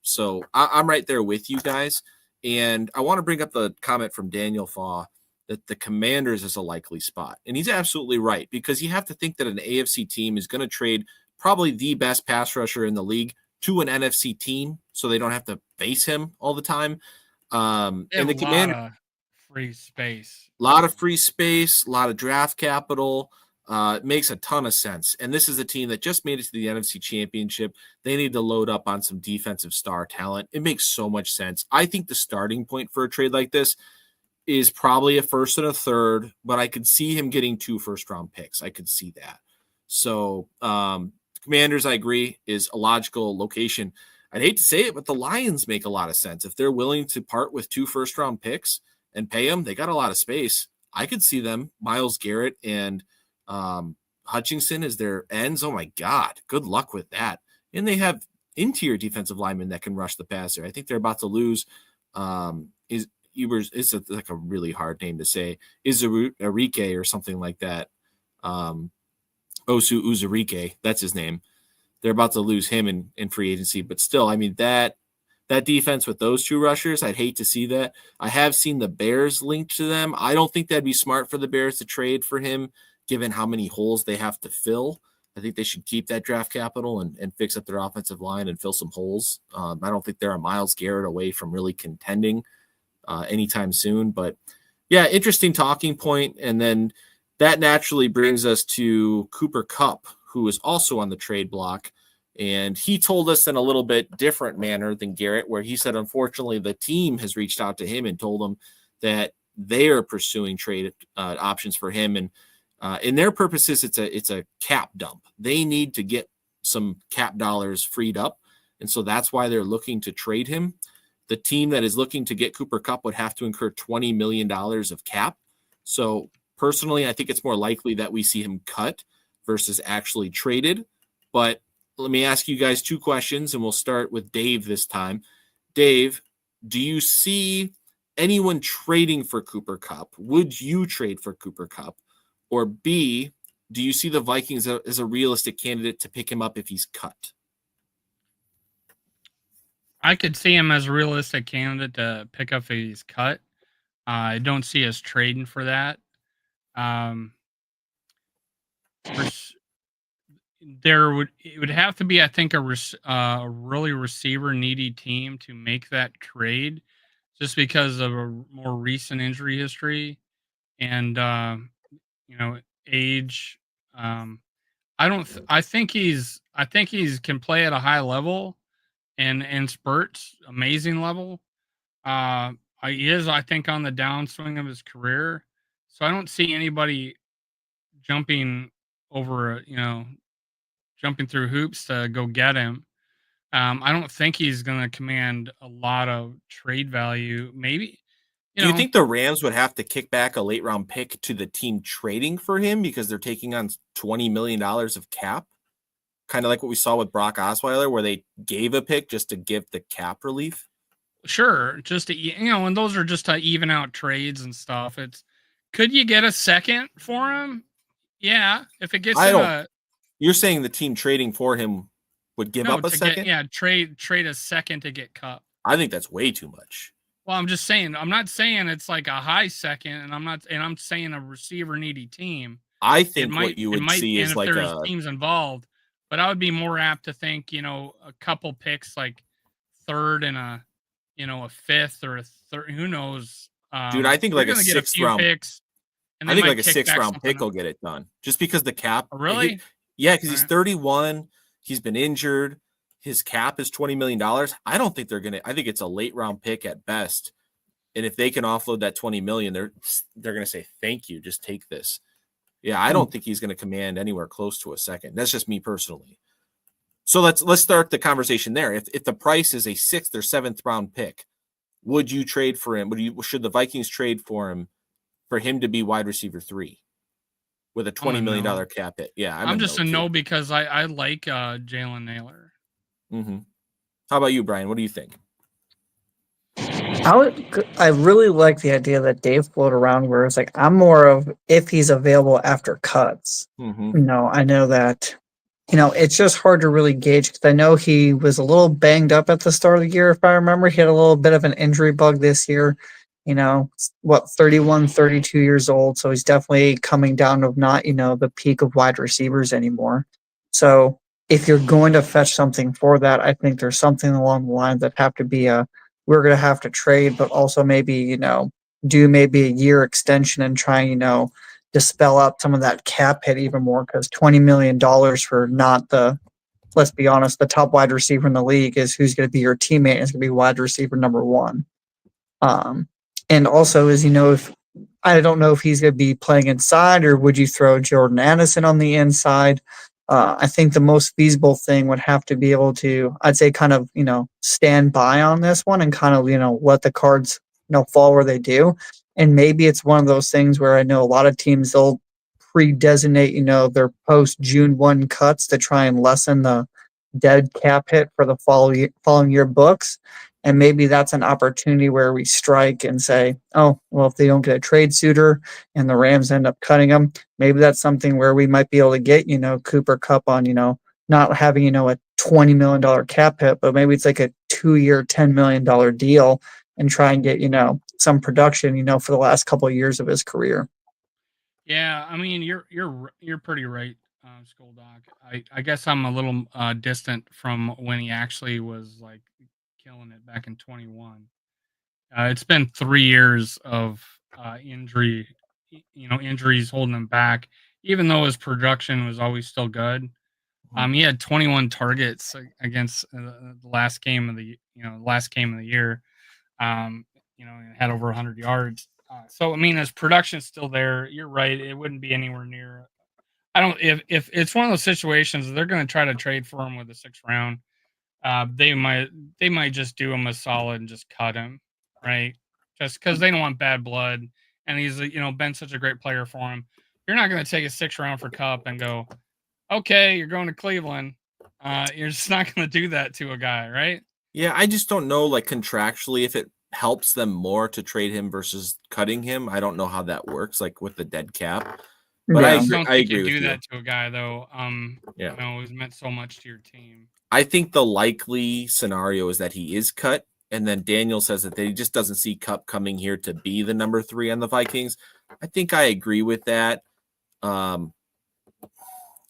So I'm right there with you guys. And I want to bring up the comment from Daniel Faw. that the Commanders is a likely spot. And he's absolutely right, because you have to think that an AFC team is going to trade probably the best pass rusher in the league to an NFC team so they don't have to face him all the time. And the Commanders, free space. a lot of free space, a lot of draft capital. It makes a ton of sense. And this is a team that just made it to the NFC Championship. They need to load up on some defensive star talent. It makes so much sense. I think the starting point for a trade like this is probably a first and a third, but I could see him getting 2 first-round picks. I could see that. So Commanders, I agree, is a logical location. I'd hate to say it, but the Lions make a lot of sense. If they're willing to part with 2 first-round picks and pay them, they got a lot of space. I could see them, Myles Garrett and Hutchinson as their ends. Oh, my God. Good luck with that. And they have interior defensive linemen that can rush the passer. I think they're about to lose it's like a really hard name to say, Izarike or something like that. Osu Uzarike, that's his name. They're about to lose him in free agency, but still, I mean, that defense with those 2 rushers, I'd hate to see that. I have seen the Bears linked to them. I don't think that'd be smart for the Bears to trade for him, given how many holes they have to fill. I think they should keep that draft capital and fix up their offensive line and fill some holes. I don't think they're a Myles Garrett away from really contending anytime soon. But yeah, interesting talking point. And then that naturally brings us to Cooper Kupp, who is also on the trade block. And he told us in a little bit different manner than Garrett, where he said, unfortunately, the team has reached out to him and told him that they are pursuing trade options for him. And in their purposes, it's a cap dump. They need to get some cap dollars freed up. And so that's why they're looking to trade him. The team that is looking to get Cooper Kupp would have to incur $20 million of cap. So personally, I think it's more likely that we see him cut versus actually traded. But let me ask you guys 2 questions, and we'll start with Dave this time. Dave, do you see anyone trading for Cooper Kupp? Would you trade for Cooper Kupp? Or B, do you see the Vikings as a realistic candidate to pick him up if he's cut? I could see him as a realistic candidate to pick up if he's cut. I don't see us trading for that. It would have to be, I think, a really receiver needy team to make that trade, just because of a more recent injury history and age. I think he's can play at a high level and spurts, amazing level. He is, I think, on the downswing of his career, so I don't see anybody jumping through hoops to go get him. I don't think he's going to command a lot of trade value. Maybe. Do you think the Rams would have to kick back a late round pick to the team trading for him because they're taking on $20 million of cap? Kind of like what we saw with Brock Osweiler, where they gave a pick just to give the cap relief? Sure. Just to, and those are just to even out trades and stuff. Could you get a second for him? Yeah. If it gets you're saying the team trading for him would give up a second? Trade a second to get Kupp. I think that's way too much. Well, I'm just saying, I'm not saying it's like a high second, and I'm saying a receiver needy team. I think what you would see is like there's teams involved, but I would be more apt to think, a couple picks, like third and a fifth or a third, who knows? Dude, I think like a 6th round picks. I think like a 6th round pick will get it done, just because the cap. Oh, really? Because he's 31. He's been injured. His cap is $20 million. I don't think they're going to. I think it's a late round pick at best. And if they can offload that $20 million, they're going to say, thank you. Just take this. Yeah, I don't think he's going to command anywhere close to a second. That's just me personally. So let's start the conversation there. If the price is a 6th or 7th round pick, would you trade for him? Should the Vikings trade for him to be wide receiver 3 with a $20 million cap hit? Yeah, I'm just a no because I like Jalen Naylor. Mm-hmm. How about you, Brian? What do you think? I really like the idea that Dave floated around where it's like, I'm more of if he's available after cuts. Mm-hmm. I know that, it's just hard to really gauge because I know he was a little banged up at the start of the year. If I remember, he had a little bit of an injury bug this year. what, 31, 32 years old. So he's definitely coming down of not, the peak of wide receivers anymore. So if you're going to fetch something for that, I think there's something along the lines that have to be we're going to have to trade, but also maybe, do maybe a year extension and try, to spell out some of that cap hit even more, because $20 million for not let's be honest, the top wide receiver in the league is who's going to be your teammate. Is going to be wide receiver number one. And also, if I don't know if he's going to be playing inside, or would you throw Jordan Addison on the inside? I think the most feasible thing would have to be able to, I'd say, kind of, stand by on this one and kind of, let the cards, fall where they do. And maybe it's one of those things where I know a lot of teams, they'll pre-designate, their post June 1 cuts to try and lessen the dead cap hit for the following year books. And maybe that's an opportunity where we strike and say, oh, well, if they don't get a trade suitor and the Rams end up cutting them, maybe that's something where we might be able to get, Cooper Kupp on, not having, a $20 million cap hit, but maybe it's like a 2-year, $10 million deal and try and get, some production, for the last couple of years of his career. Yeah, I mean, you're pretty right, Skull Doc. I guess I'm a little distant from when he actually was like killing it back in 21. It's been 3 years of injury, injuries holding him back. Even though his production was always still good, he had 21 targets against the last game of the year. Had over 100 yards. So I mean, his production's still there. You're right; it wouldn't be anywhere near. I don't. If it's one of those situations, they're going to try to trade for him with the 6th round. They might just do him a solid and just cut him, right? Just because they don't want bad blood, and he's been such a great player for him. You're not going to take a 6th round for Kupp and go, okay, you're going to Cleveland. You're just not going to do that to a guy, right? Yeah, I just don't know, like, contractually, if it helps them more to trade him versus cutting him. I don't know how that works, like with the dead cap. But Yeah. I just don't think agree you with do you. that to a guy, though. Yeah. It's meant so much to your team. I think the likely scenario is that he is cut, and then Daniel says that he just doesn't see Kupp coming here to be the number 3 on the Vikings. I think I agree with that.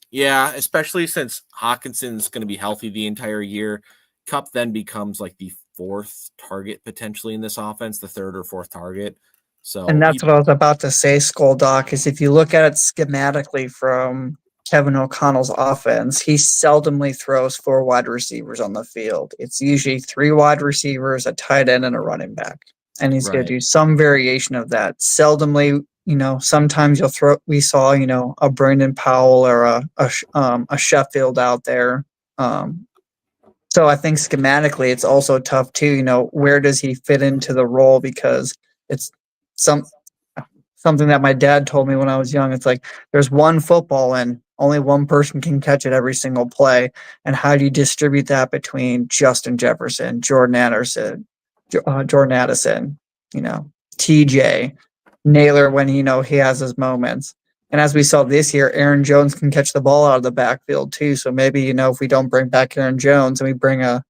Yeah, especially since Hawkinson's going to be healthy the entire year. Kupp then becomes like the 4th target potentially in this offense, the 3rd or 4th target. So, And that's what I was about to say, Skull Doc, is if you look at it schematically from Kevin O'Connell's offense, he seldomly throws 4 wide receivers on the field. It's usually 3 wide receivers, a tight end, and a running back. And he's going to do some variation of that. Seldomly, sometimes we saw, a Brandon Powell or a Sheffield out there. So I think schematically it's also tough too, where does he fit into the role? Because it's something that my dad told me when I was young. It's like there's one football and only one person can catch it every single play. And how do you distribute that between Justin Jefferson, Jordan Addison, TJ, Naylor when he has his moments. And as we saw this year, Aaron Jones can catch the ball out of the backfield too. So maybe, if we don't bring back Aaron Jones and we bring a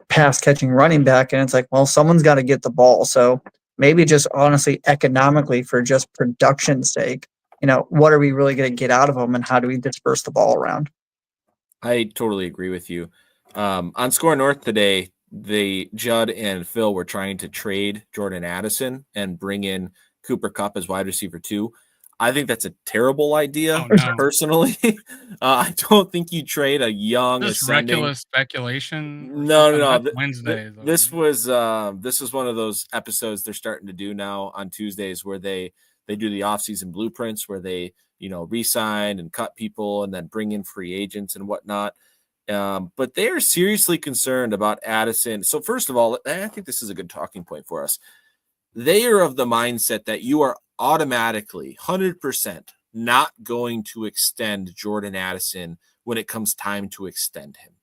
pass catching running back, and it's like, well, someone's got to get the ball. So maybe just honestly economically for just production's sake, what are we really going to get out of them and how do we disperse the ball around? I totally agree with you. On Score North today, Judd and Phil were trying to trade Jordan Addison and bring in Cooper Kupp as wide receiver 2. I think that's a terrible idea, personally. I don't think you trade a young reckless speculation. No. Wednesday. This was one of those episodes they're starting to do now on Tuesdays where they do the offseason blueprints where they re-sign and cut people and then bring in free agents and whatnot. But they are seriously concerned about Addison. So first of all, I think this is a good talking point for us. They are of the mindset that you are automatically 100% not going to extend Jordan Addison when it comes time to extend him.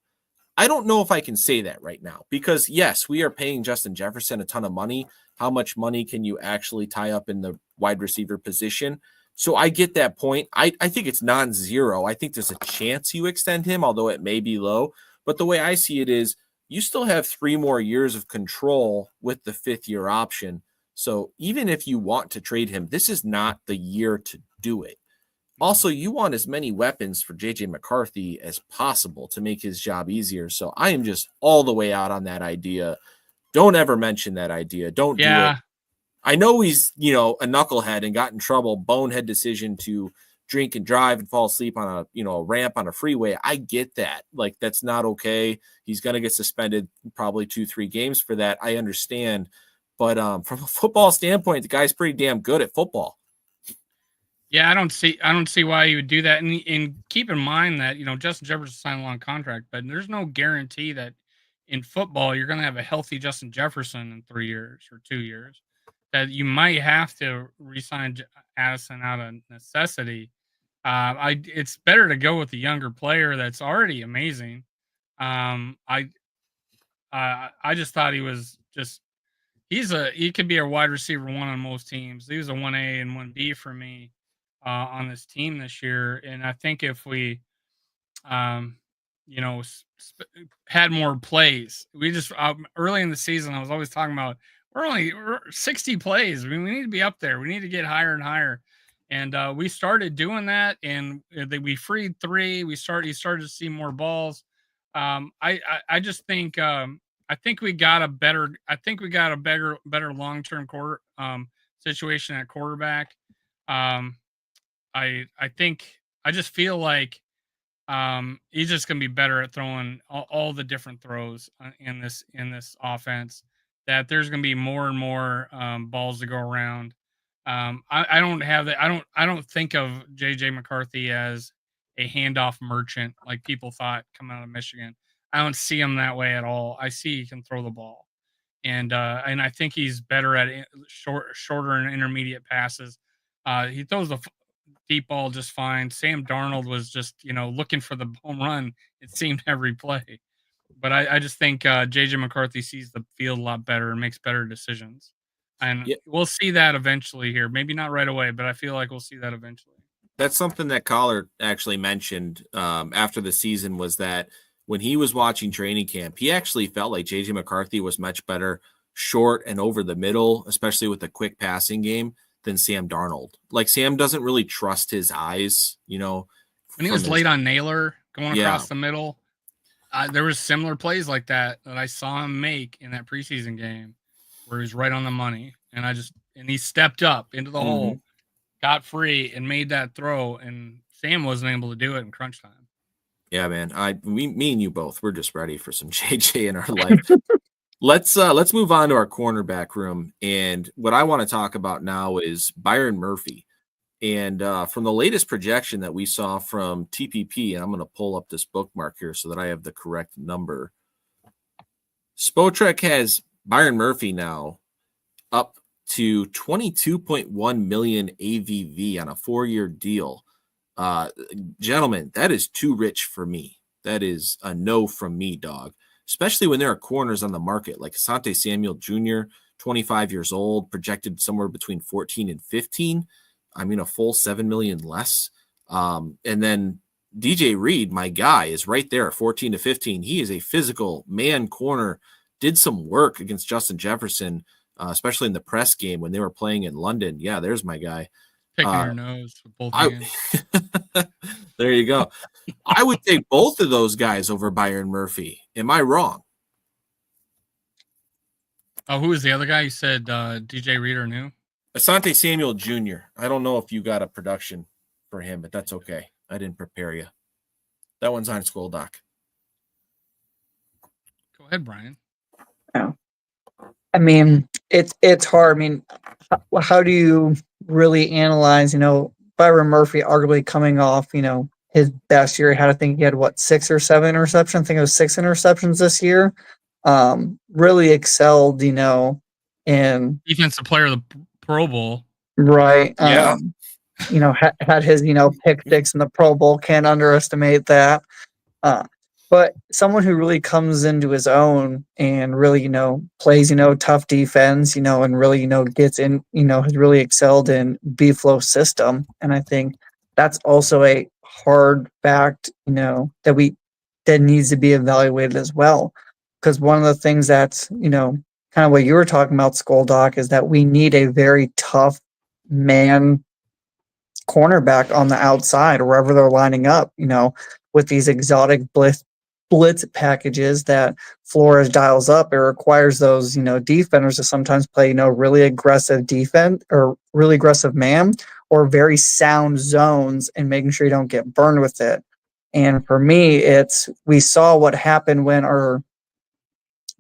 I don't know if I can say that right now because yes, we are paying Justin Jefferson a ton of money. How much money can you actually tie up in the wide receiver position? So I get that point. I think it's non-zero. I think there's a chance you extend him, although it may be low. But the way I see it is you still have 3 more years of control with the 5th year option. So even if you want to trade him, this is not the year to do it. Also, you want as many weapons for JJ McCarthy as possible to make his job easier. So I am just all the way out on that idea. Don't ever mention that idea. Don't do it. I know he's, a knucklehead and got in trouble, bonehead decision to drink and drive and fall asleep on a ramp on a freeway. I get that. Like, that's not okay. He's going to get suspended probably 2-3 games for that. I understand. But from a football standpoint, the guy's pretty damn good at football. Yeah, I don't see why you would do that. And keep in mind that, Justin Jefferson signed a long contract, but there's no guarantee that in football you're going to have a healthy Justin Jefferson in 3 years or 2 years. That you might have to re-sign Addison out of necessity. It's better to go with the younger player that's already amazing. I just thought he could be a wide receiver 1 on most teams. He was a 1A and 1B for me on this team this year. And I think if we, had more plays, we just early in the season, I was always talking about we're 60 plays. I mean, we need to be up there. We need to get higher and higher. And we started doing that, and we freed 3. You started to see more balls. I just think I think we got a better long-term situation at quarterback. I just feel like he's just going to be better at throwing all the different throws in this offense. That there's going to be more and more balls to go around. I don't have that. I don't think of JJ McCarthy as a handoff merchant like people thought coming out of Michigan. I don't see him that way at all. I see he can throw the ball, and I think he's better at shorter and intermediate passes. He throws the deep ball just fine. Sam Darnold was just looking for the home run. It seemed every play, but I just think JJ McCarthy sees the field a lot better and makes better decisions, and we'll see that eventually here. Maybe not right away, but I feel like we'll see that eventually. That's something that Collar actually mentioned after the season, was that when he was watching training camp, he actually felt like JJ McCarthy was much better short and over the middle, especially with the quick passing game, than Sam Darnold. Like, Sam doesn't really trust his eyes, When he was late on Naylor going across the middle, there was similar plays like that I saw him make in that preseason game where he was right on the money. And he stepped up into the hole, got free, and made that throw. And Sam wasn't able to do it in crunch time. Yeah, man. Me and you both, we're just ready for some JJ in our life. Let's move on to our cornerback room. And what I want to talk about now is Byron Murphy. And from the latest projection that we saw from TPP, and I'm going to pull up this bookmark here so that I have the correct number. Spotrac has Byron Murphy now up to 22.1 million AVV on a 4-year deal. Gentlemen, that is too rich for me. That is a no from me, dog. Especially when there are corners on the market like Asante Samuel Jr., 25 years old, projected somewhere between 14 and 15. I mean, a full 7 million less. And then DJ Reed, my guy, is right there at 14 to 15. He is a physical man corner, did some work against Justin Jefferson, especially in the press game when they were playing in London. Yeah, there's my guy. Picking your nose with both hands. There you go. I would take both of those guys over Byron Murphy. Am I wrong? Oh, who was the other guy? You said DJ Reed or new? Asante Samuel Jr. I don't know if you got a production for him, but that's okay. I didn't prepare you. That one's on School Doc. Go ahead, Brian. Yeah. I mean, it's hard. I mean, how do you really analyze, Byron Murphy arguably coming off, his best year? I think he had 6 or 7 interceptions. I think it was 6 interceptions this year. Really excelled, in defensive player of the Pro Bowl. Right. Yeah. Had his, pick six in the Pro Bowl. Can't underestimate that. But someone who really comes into his own and really, plays, tough defense, and really, gets in, has really excelled in B-flow system. And I think that's also a hard fact, that needs to be evaluated as well. Because one of the things that's, kind of what you were talking about, Skoldoc, is that we need a very tough man cornerback on the outside, wherever they're lining up, with these exotic blitz packages that Flores dials up. It requires those, defenders to sometimes play, really aggressive defense or really aggressive man or very sound zones and making sure you don't get burned with it. And for me, we saw what happened when our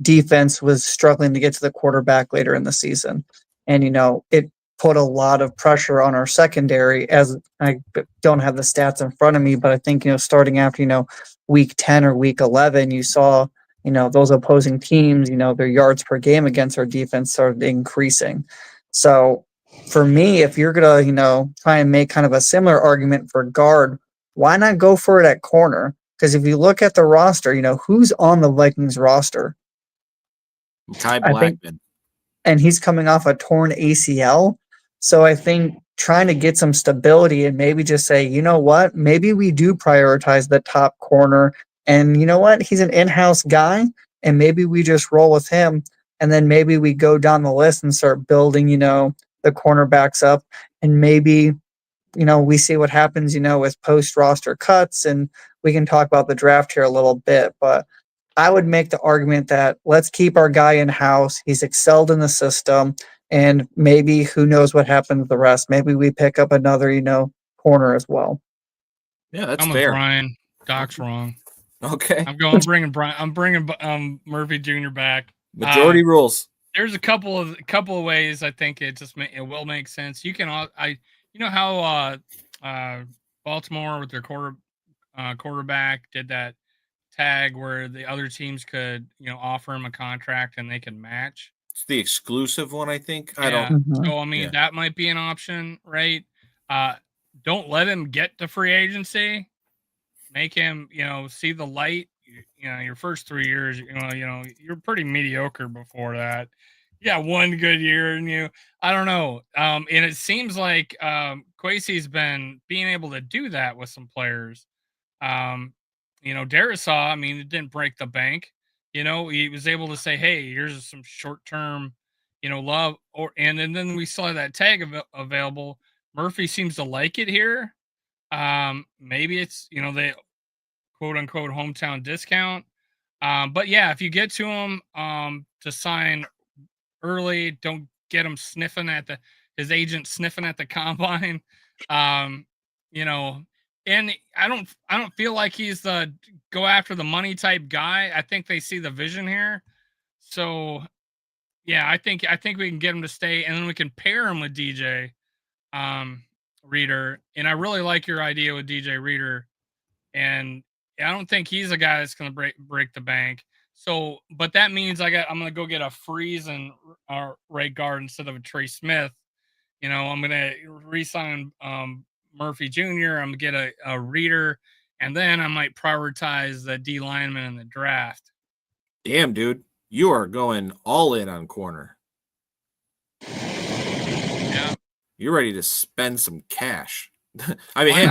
defense was struggling to get to the quarterback later in the season. And, it put a lot of pressure on our secondary. As I don't have the stats in front of me, but I think, starting after, week 10 or week 11, you saw, those opposing teams, their yards per game against our defense started increasing. So for me, if you're going to, try and make kind of a similar argument for guard, why not go for it at corner? Because if you look at the roster, who's on the Vikings roster? Ty I think, Blackman. and he's coming off a torn ACL. So I think trying to get some stability and maybe just say, you know what, maybe we do prioritize the top corner. And you know what, he's an in-house guy, and maybe we just roll with him. And then maybe we go down the list and start building, the cornerbacks up. And maybe, we see what happens, with post-roster cuts. And we can talk about the draft here a little bit. But I would make the argument that let's keep our guy in-house. He's excelled in the system. And maybe who knows what happens to the rest. Maybe we pick up another, corner as well. Yeah, that's I'm fair. with Brian. Doc's wrong. Okay. I'm bringing Brian. I'm bringing Murphy Jr. back. Majority rules. There's a couple of ways I think it will make sense. You can how Baltimore with their quarterback did that tag where the other teams could offer him a contract and they can match. It's the exclusive one, I think. Yeah. I don't. So I mean that might be an option, right? Don't let him get to free agency. Make him, see the light. Your first 3 years, you're pretty mediocre before that. Yeah, one good year, and I don't know. And it seems like Kwesi's been being able to do that with some players. Darisaw, I mean, it didn't break the bank. He was able to say, "Hey, here's some short-term, love." And then we saw that tag available. Murphy seems to like it here. Maybe it's they quote unquote hometown discount. But yeah, if you get to him to sign early, don't get him sniffing at his agent sniffing at the combine. And I don't feel like he's the go after the money type guy. I think they see the vision here. So yeah, I think we can get him to stay, and then we can pair him with DJ Reader. And I really like your idea with DJ Reader. And I don't think he's a guy that's going to break the bank. So, but that means I'm going to go get a Freeze and right guard instead of a Trey Smith. I'm going to re-sign Murphy Jr. I'm going to get a Reader, and then I might prioritize the D lineman in the draft. Damn, dude, you are going all in on corner. Yeah, you're ready to spend some cash. I mean, hey,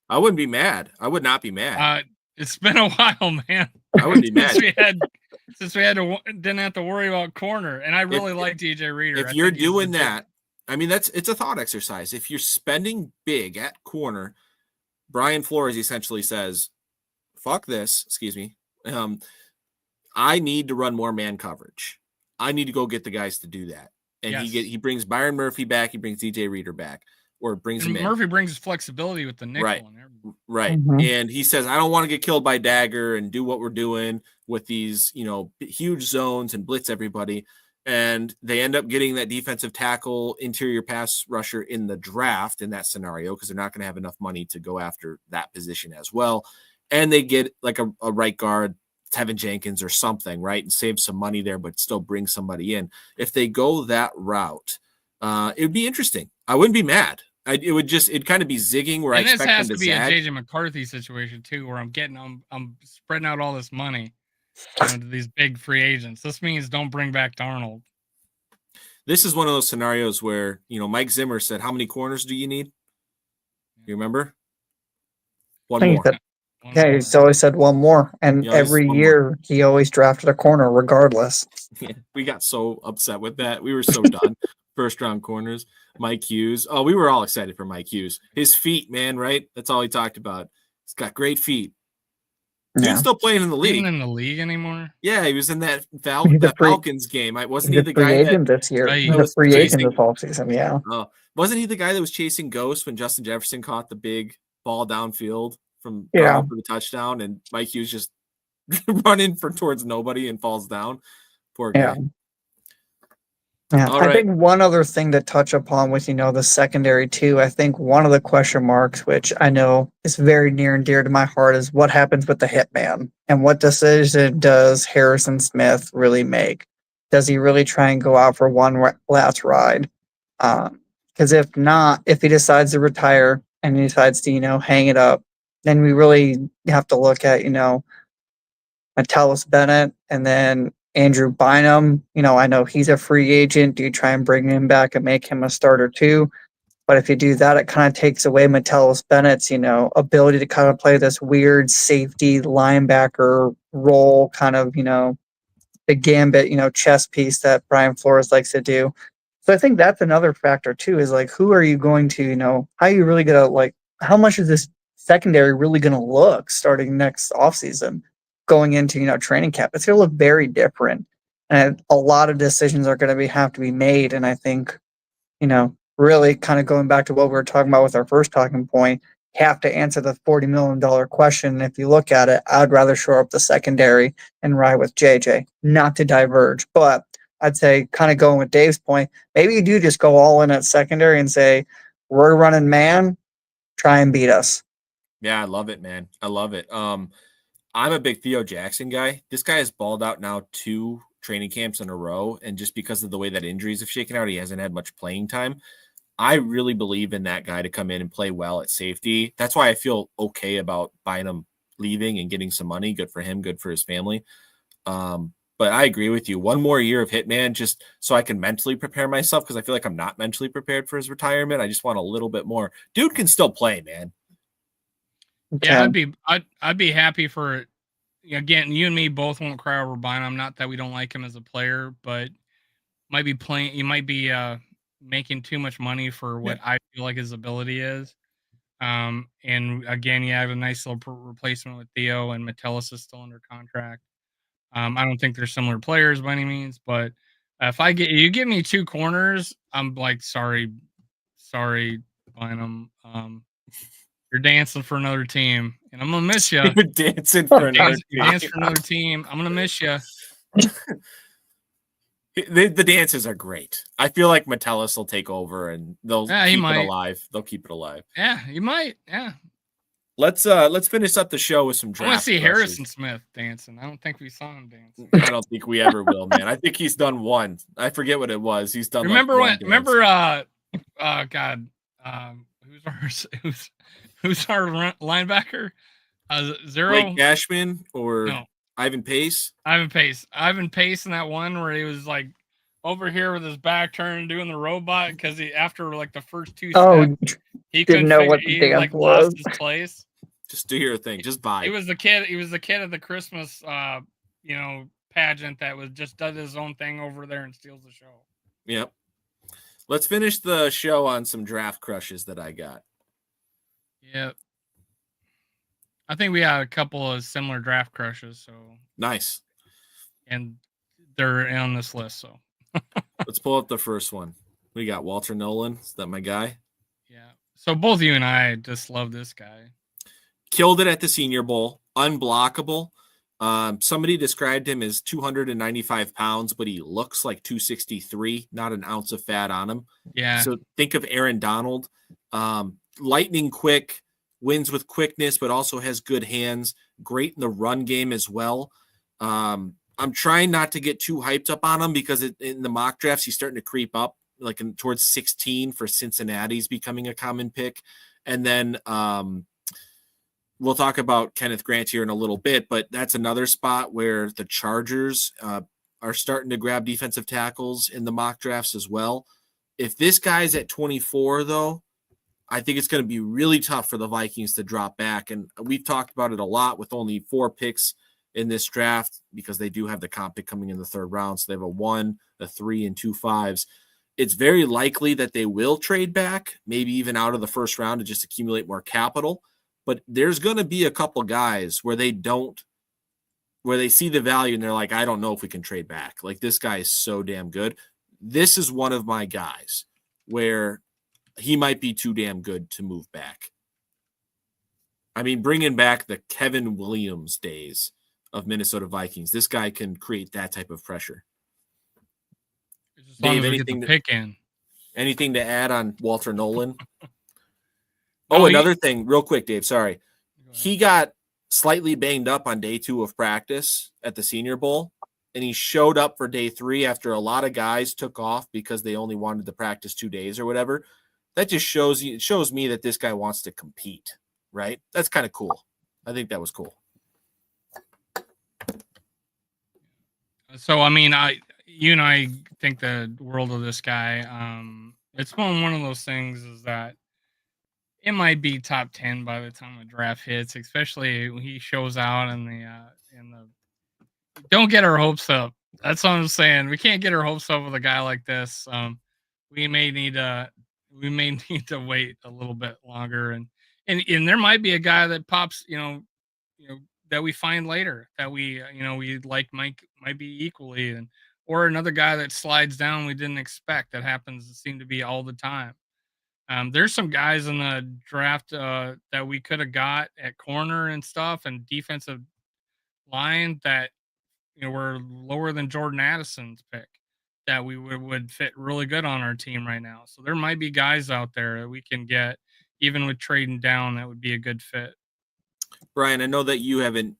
I wouldn't be mad. I would not be mad. It's been a while, man. I wouldn't be mad. since we didn't have to worry about corner, and I really like DJ Reader. If you're doing that, I mean, it's a thought exercise. If you're spending big at corner, Brian Flores essentially says, "Fuck this." Excuse me. I need to run more man coverage. I need to go get the guys to do that. And he brings Byron Murphy back. He brings DJ Reader back. Or brings him in. Murphy brings his flexibility with the nickel and everything. Right. Mm-hmm. And he says, I don't want to get killed by Dagger and do what we're doing with these, huge zones and blitz everybody. And they end up getting that defensive tackle, interior pass rusher in the draft in that scenario because they're not going to have enough money to go after that position as well. And they get like a right guard, Tevin Jenkins or something, right? And save some money there, but still bring somebody in. If they go that route, it would be interesting. I wouldn't be mad. It'd kind of be zigging where I expect them to this has to be zag. a JJ McCarthy situation too, where I'm spreading out all this money to these big free agents. This means don't bring back Darnold. This is one of those scenarios where, Mike Zimmer said, how many corners do you need? You remember? One Yeah, he's always said one more. And He always every one more. year he always drafted a corner regardless. Yeah, we got so upset with that. We were so done. First round corners. Mike Hughes. Oh, we were all excited for Mike Hughes. His feet, man, right? That's all he talked about. He's got great feet. Yeah. Dude's still playing in the league. Even in the league anymore? Yeah, he was in that He's a free- Falcons game. Wasn't He's he a the free guy agent that this year. Right. He's a was free agent chasing- this offseason, yeah. wasn't he the guy that was chasing ghosts when Justin Jefferson caught the big ball downfield from Yeah. going for the touchdown, and Mike Hughes just running towards nobody and falls down? Poor guy. Yeah. Yeah, All I right. think one other thing to touch upon with, the secondary too, I think one of the question marks, which I know is very near and dear to my heart, is what happens with the hitman and what decision does Harrison Smith really make? Does he really try and go out for one last ride? Because if not, if he decides to retire and he decides to, hang it up, then we really have to look at, Metellus Bennett and then Andrew Bynum. I know he's a free agent. Do you try and bring him back and make him a starter too? But if you do that, it kind of takes away Metellus Bennett's, ability to kind of play this weird safety linebacker role, kind of, the gambit, chess piece that Brian Flores likes to do. So I think that's another factor too, is like, who are you going to, how are you really going to, like, how much is this secondary really going to look starting next offseason? Going into training camp, it's going to look very different, and a lot of decisions are going to have to be made. And I think, really kind of going back to what we were talking about with our first talking point, have to answer the $40 million question. And if you look at it, I'd rather shore up the secondary and ride with JJ, not to diverge, but I'd say kind of going with Dave's point, maybe you do just go all in at secondary and say, we're running man, try and beat us. Yeah, I love it, man. I love it. I'm a big Theo Jackson guy. This guy has balled out now 2 training camps in a row. And just because of the way that injuries have shaken out, he hasn't had much playing time. I really believe in that guy to come in and play well at safety. That's why I feel okay about Bynum leaving and getting some money. Good for him, good for his family. But I agree with you. One more year of Hitman just so I can mentally prepare myself, because I feel like I'm not mentally prepared for his retirement. I just want a little bit more. Dude can still play, man. Yeah, I'd be happy for it. Again, you and me both won't cry over Bynum. Not that we don't like him as a player, but might be playing. You might be making too much money for what I feel like his ability is. And again, you have a nice little replacement with Theo, and Metellus is still under contract. I don't think they're similar players by any means, but if you give me 2 corners, I'm like, sorry, Bynum. You're dancing for another team, and I'm gonna miss you. You're dancing for another team. Dance for another team. I'm gonna miss you. The dances are great. I feel like Metellus will take over and they'll keep it alive. They'll keep it alive. Yeah, you might. Yeah. Let's finish up the show with some draft. I want to see crushes. Harrison Smith dancing. I don't think we saw him dancing. I don't think we ever will, man. I think he's done one. I forget what it was. He's done. Remember like when? Remember? God. Who's our linebacker? Zero. Blake Cashman or No. Ivan Pace? Ivan Pace in that one where he was like over here with his back turned doing the robot because after like the first 2 steps, he didn't know what the dance was. Lost his place. Just do your thing. Just vibe. He was the kid at the Christmas pageant that does his own thing over there and steals the show. Yep. Let's finish the show on some draft crushes that I got. Yep. I think we had a couple of similar draft crushes, so nice. And they're on this list, so let's pull up the first one. We got Walter Nolan. Is that my guy? Yeah. So both you and I just love this guy. Killed it at the Senior Bowl. Unblockable. Somebody described him as 295 pounds, but he looks like 263. Not an ounce of fat on him. Yeah. So think of Aaron Donald. Lightning quick. Wins with quickness, but also has good hands. Great in the run game as well. I'm trying not to get too hyped up on him because in the mock drafts, he's starting to creep up like towards 16 for Cincinnati's becoming a common pick. And then we'll talk about Kenneth Grant here in a little bit, but that's another spot where the Chargers are starting to grab defensive tackles in the mock drafts as well. If this guy's at 24, though, I think it's going to be really tough for the Vikings to drop back. And we've talked about it a lot with only 4 picks in this draft because they do have the comp pick coming in the 3rd round. So they have a 1, a 3, and 2 5s. It's very likely that they will trade back, maybe even out of the 1st round to just accumulate more capital. But there's going to be a couple guys where they see the value and they're like, I don't know if we can trade back. Like, this guy is so damn good. This is one of my guys where he might be too damn good to move back. I mean, bringing back the Kevin Williams days of Minnesota Vikings, this guy can create that type of pressure. Dave, anything to add on Walter Nolan? Another thing, real quick, Dave. Sorry. He got slightly banged up on day 2 of practice at the Senior Bowl, and he showed up for day 3 after a lot of guys took off because they only wanted to practice 2 days or whatever. That just shows me that this guy wants to compete, right? That's kind of cool. I think that was cool. So, I mean, you and I think the world of this guy. It's one of those things is that it might be top 10 by the time the draft hits, especially when he shows out in the. Don't get our hopes up. That's what I'm saying. We can't get our hopes up with a guy like this. We may need to wait a little bit longer, and there might be a guy that pops, that we find later that we like might be equally, or another guy that slides down we didn't expect. That happens to seem to be all the time. There's some guys in the draft that we could have got at corner and stuff and defensive line that were lower than Jordan Addison's pick that we would fit really good on our team right now. So there might be guys out there that we can get even with trading down that would be a good fit. Brian, I know that you haven't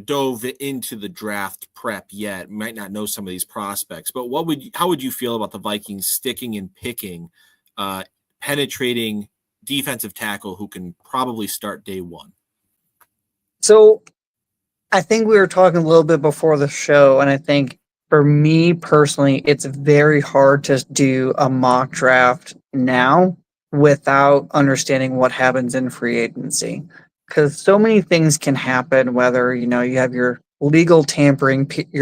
dove into the draft prep yet. You might not know some of these prospects, but how would you feel about the Vikings sticking and picking penetrating defensive tackle who can probably start day 1? So I think we were talking a little bit before the show, and I think for me personally, it's very hard to do a mock draft now without understanding what happens in free agency. Because so many things can happen, whether, you have your legal tampering period,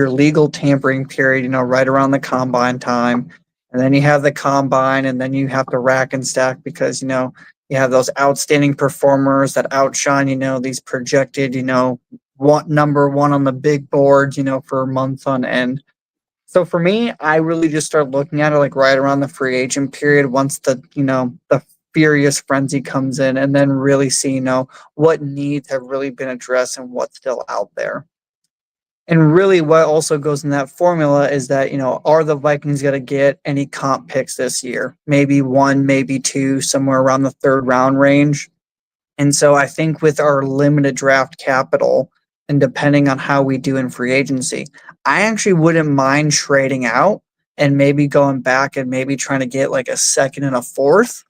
right around the combine time. And then you have the combine, and then you have to rack and stack because, you have those outstanding performers that outshine, these projected, number 1 on the big boards, for months on end. So for me, I really just start looking at it like right around the free agent period once the furious frenzy comes in, and then really see, what needs have really been addressed and what's still out there. And really what also goes in that formula is that, are the Vikings going to get any comp picks this year? Maybe 1, maybe 2, somewhere around the 3rd round range. And so I think with our limited draft capital and depending on how we do in free agency, I actually wouldn't mind trading out and maybe going back and maybe trying to get like a 2nd and a 4th,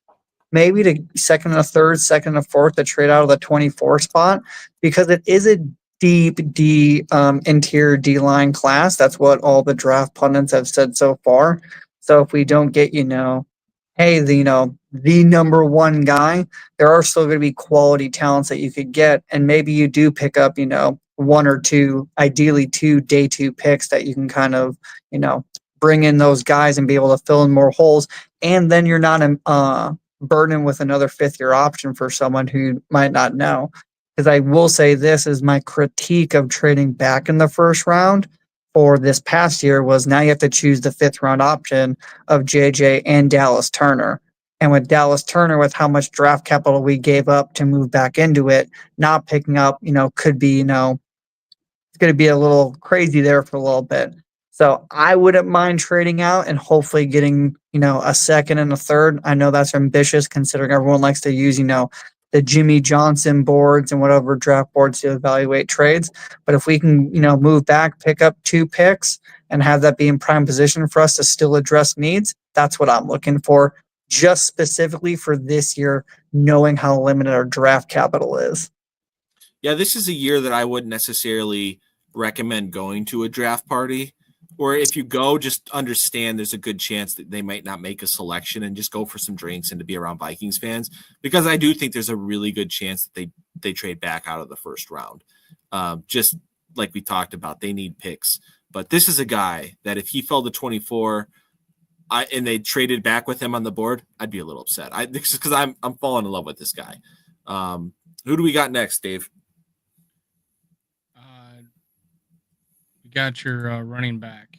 maybe to 2nd and a 3rd, 2nd and a 4th to trade out of the 24 spot, because it is a deep interior D-line class. That's what all the draft pundits have said so far. So if we don't get, hey, the number 1 guy, there are still going to be quality talents that you could get. And maybe you do pick up, 1 or 2, ideally 2 day 2 picks that you can kind of, bring in those guys and be able to fill in more holes. And then you're not burdened with another 5th-year option for someone who might not know. Because I will say this is my critique of trading back in the 1st round for this past year was now you have to choose the 5th round option of JJ and Dallas Turner. And with Dallas Turner, with how much draft capital we gave up to move back into it, not picking up, could be, it's going to be a little crazy there for a little bit. So I wouldn't mind trading out and hopefully getting, a 2nd and a 3rd. I know that's ambitious considering everyone likes to use, the Jimmy Johnson boards and whatever draft boards to evaluate trades. But if we can, move back, pick up 2 picks and have that be in prime position for us to still address needs, that's what I'm looking for, just specifically for this year, knowing how limited our draft capital is. Yeah, this is a year that I wouldn't necessarily recommend going to a draft party or if you go, just understand there's a good chance that they might not make a selection, and just go for some drinks and to be around Vikings fans, because I do think there's a really good chance that they trade back out of the first round. Just like we talked about, they need picks. But this is a guy that if he fell to 24 and they traded back with him on the board, I'd be a little upset. Because I'm falling in love with this guy. Who do we got next, Dave? You got your running back,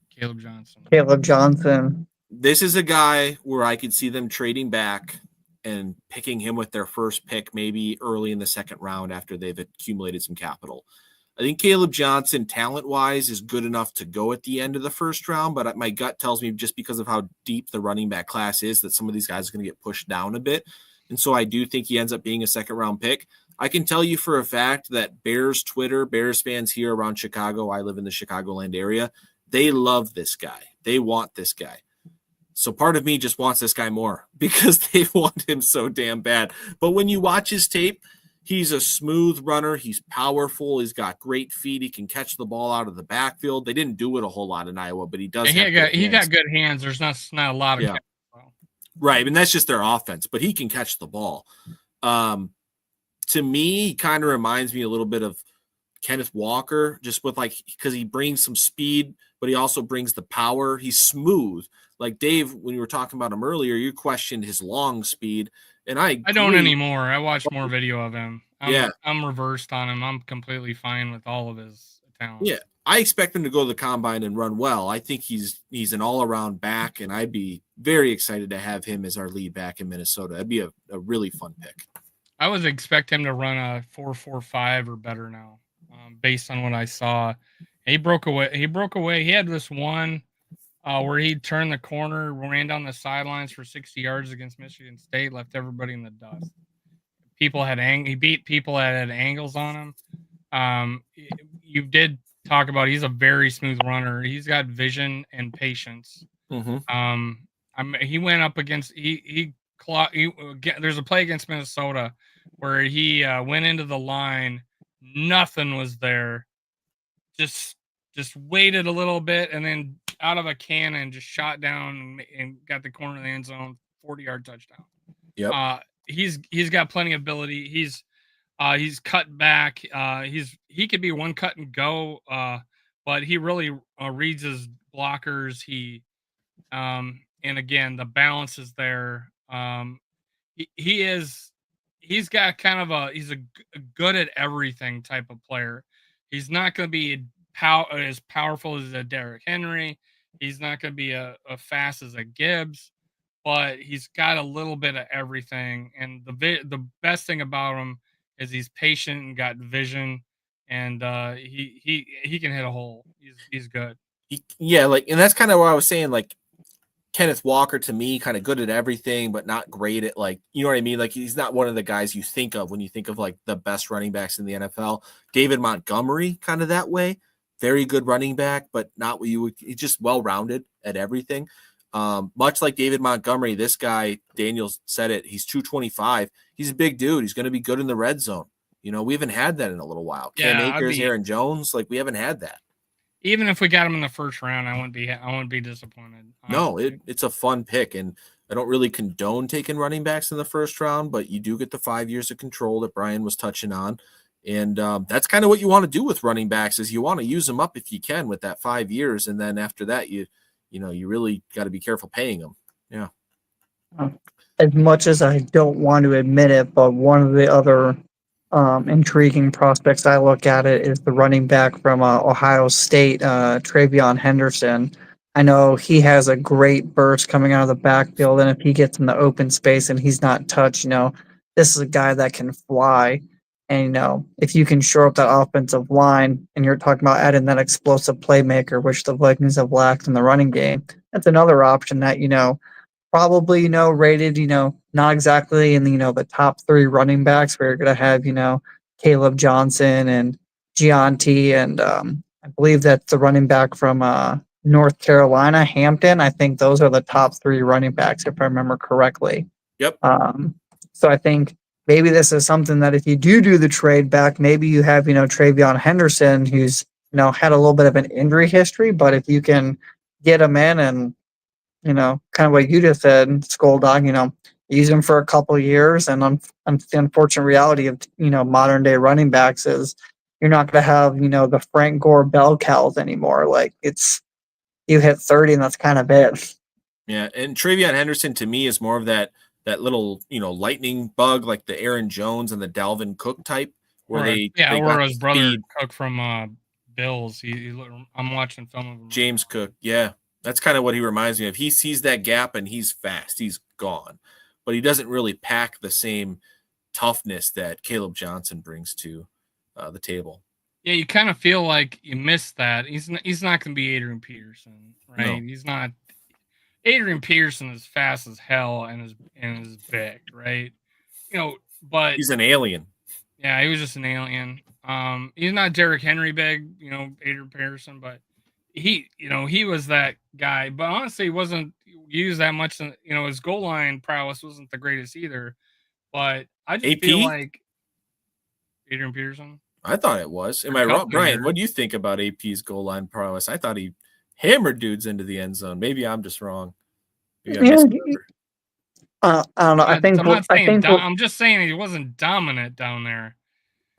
Caleb Johnson. Caleb Johnson. This is a guy where I could see them trading back and picking him with their first pick, maybe early in the second round after they've accumulated some capital. I think Caleb Johnson, talent-wise, is good enough to go at the end of the first round, but my gut tells me, just because of how deep the running back class is, that some of these guys are going to get pushed down a bit. And so I do think he ends up being a second-round pick. I can tell you for a fact that Bears Twitter, Bears fans here around Chicago, I live in the Chicagoland area, they love this guy. They want this guy. So part of me just wants this guy more because they want him so damn bad. But when you watch his tape, he's a smooth runner. He's powerful. He's got great feet. He can catch the ball out of the backfield. They didn't do it a whole lot in Iowa, but he does. He got good hands. There's not a lot of right, and that's just their offense. But he can catch the ball. To me, he kind of reminds me a little bit of Kenneth Walker, just with because he brings some speed, but he also brings the power. He's smooth. Like Dave, when you were talking about him earlier, you questioned his long speed. And I don't anymore. I watch more video of him. I'm reversed on him. I'm completely fine with all of his talent. Yeah, I expect him to go to the combine and run well. I think he's an all-around back, and I'd be very excited to have him as our lead back in Minnesota. That'd be a really fun pick. I would expect him to run a 4.45 or better now, based on what I saw. He broke away. He had this one where he turned the corner, ran down the sidelines for 60 yards against Michigan State, left everybody in the dust. He beat people that had angles on him. You did talk about he's a very smooth runner. He's got vision and patience. Mm-hmm. He went up against there's a play against Minnesota where he went into the line, nothing was there, just waited a little bit, and then out of a cannon just shot down and got the corner of the end zone, 40-yard touchdown. Yep. He's got plenty of ability. He's cut back. He could be one cut and go, but he really reads his blockers. And again, the balance is there. He's got kind of he's a good at everything type of player. He's not going to be as powerful as a Derrick Henry. He's not going to be a fast as a Gibbs, but he's got a little bit of everything. And the best thing about him is he's patient and got vision, and he can hit a hole. He's good. And that's kind of what I was saying. Like Kenneth Walker, to me, kind of good at everything, but not great at you know what I mean? Like he's not one of the guys you think of when you think of like the best running backs in the NFL. David Montgomery, kind of that way. Very good running back, but not what you would. He's just well-rounded at everything. Much like David Montgomery, this guy, Daniel said it, he's 225. He's a big dude. He's going to be good in the red zone. You know, we haven't had that in a little while. Cam Akers, Aaron Jones, we haven't had that. Even if we got him in the first round, I wouldn't be disappointed. No, it's a fun pick, and I don't really condone taking running backs in the first round, but you do get the 5 years of control that Brian was touching on. And that's kind of what you want to do with running backs, is you want to use them up if you can with that 5 years. And then after that, you really got to be careful paying them. Yeah. As much as I don't want to admit it, but one of the other intriguing prospects I look at it is the running back from Ohio State, Travion Henderson. I know he has a great burst coming out of the backfield, and if he gets in the open space and he's not touched, this is a guy that can fly. And, if you can shore up that offensive line, and you're talking about adding that explosive playmaker, which the Vikings have lacked in the running game, that's another option that, probably, rated, not exactly in the top 3 running backs, where you're going to have, Caleb Johnson and Gianti. And I believe that the running back from North Carolina, Hampton, I think those are the top 3 running backs, if I remember correctly. Yep. So I think maybe this is something that if you do the trade back, maybe you have, Travion Henderson, who's had a little bit of an injury history, but if you can get him in and, kind of what you just said, Skoldag, use him for a couple of years. And the unfortunate reality of, modern day running backs is you're not going to have, the Frank Gore bell cows anymore. Like you hit 30 and that's kind of it. Yeah. And Travion Henderson to me is more of that little, lightning bug, like the Aaron Jones and the Dalvin Cook type, where they or got his brother speed. Cook from Bills. I'm watching film of him. James Cook. Yeah. That's kind of what he reminds me of. He sees that gap and he's fast. He's gone. But he doesn't really pack the same toughness that Caleb Johnson brings to the table. Yeah, you kind of feel like you missed that. He's not going to be Adrian Peterson, right? No. He's not. Adrian Peterson is fast as hell and is big, right? But he's an alien. Yeah, he was just an alien. He's not Derrick Henry big, Adrian Peterson, but he was that guy. But honestly, he wasn't used that much. His goal line prowess wasn't the greatest either. But I just AP? feel like Adrian Peterson. I thought it was. Am I wrong, Brian? What do you think about AP's goal line prowess? I thought he hammered dudes into the end zone. Maybe I'm just wrong. I don't know. I'm just saying he wasn't dominant down there.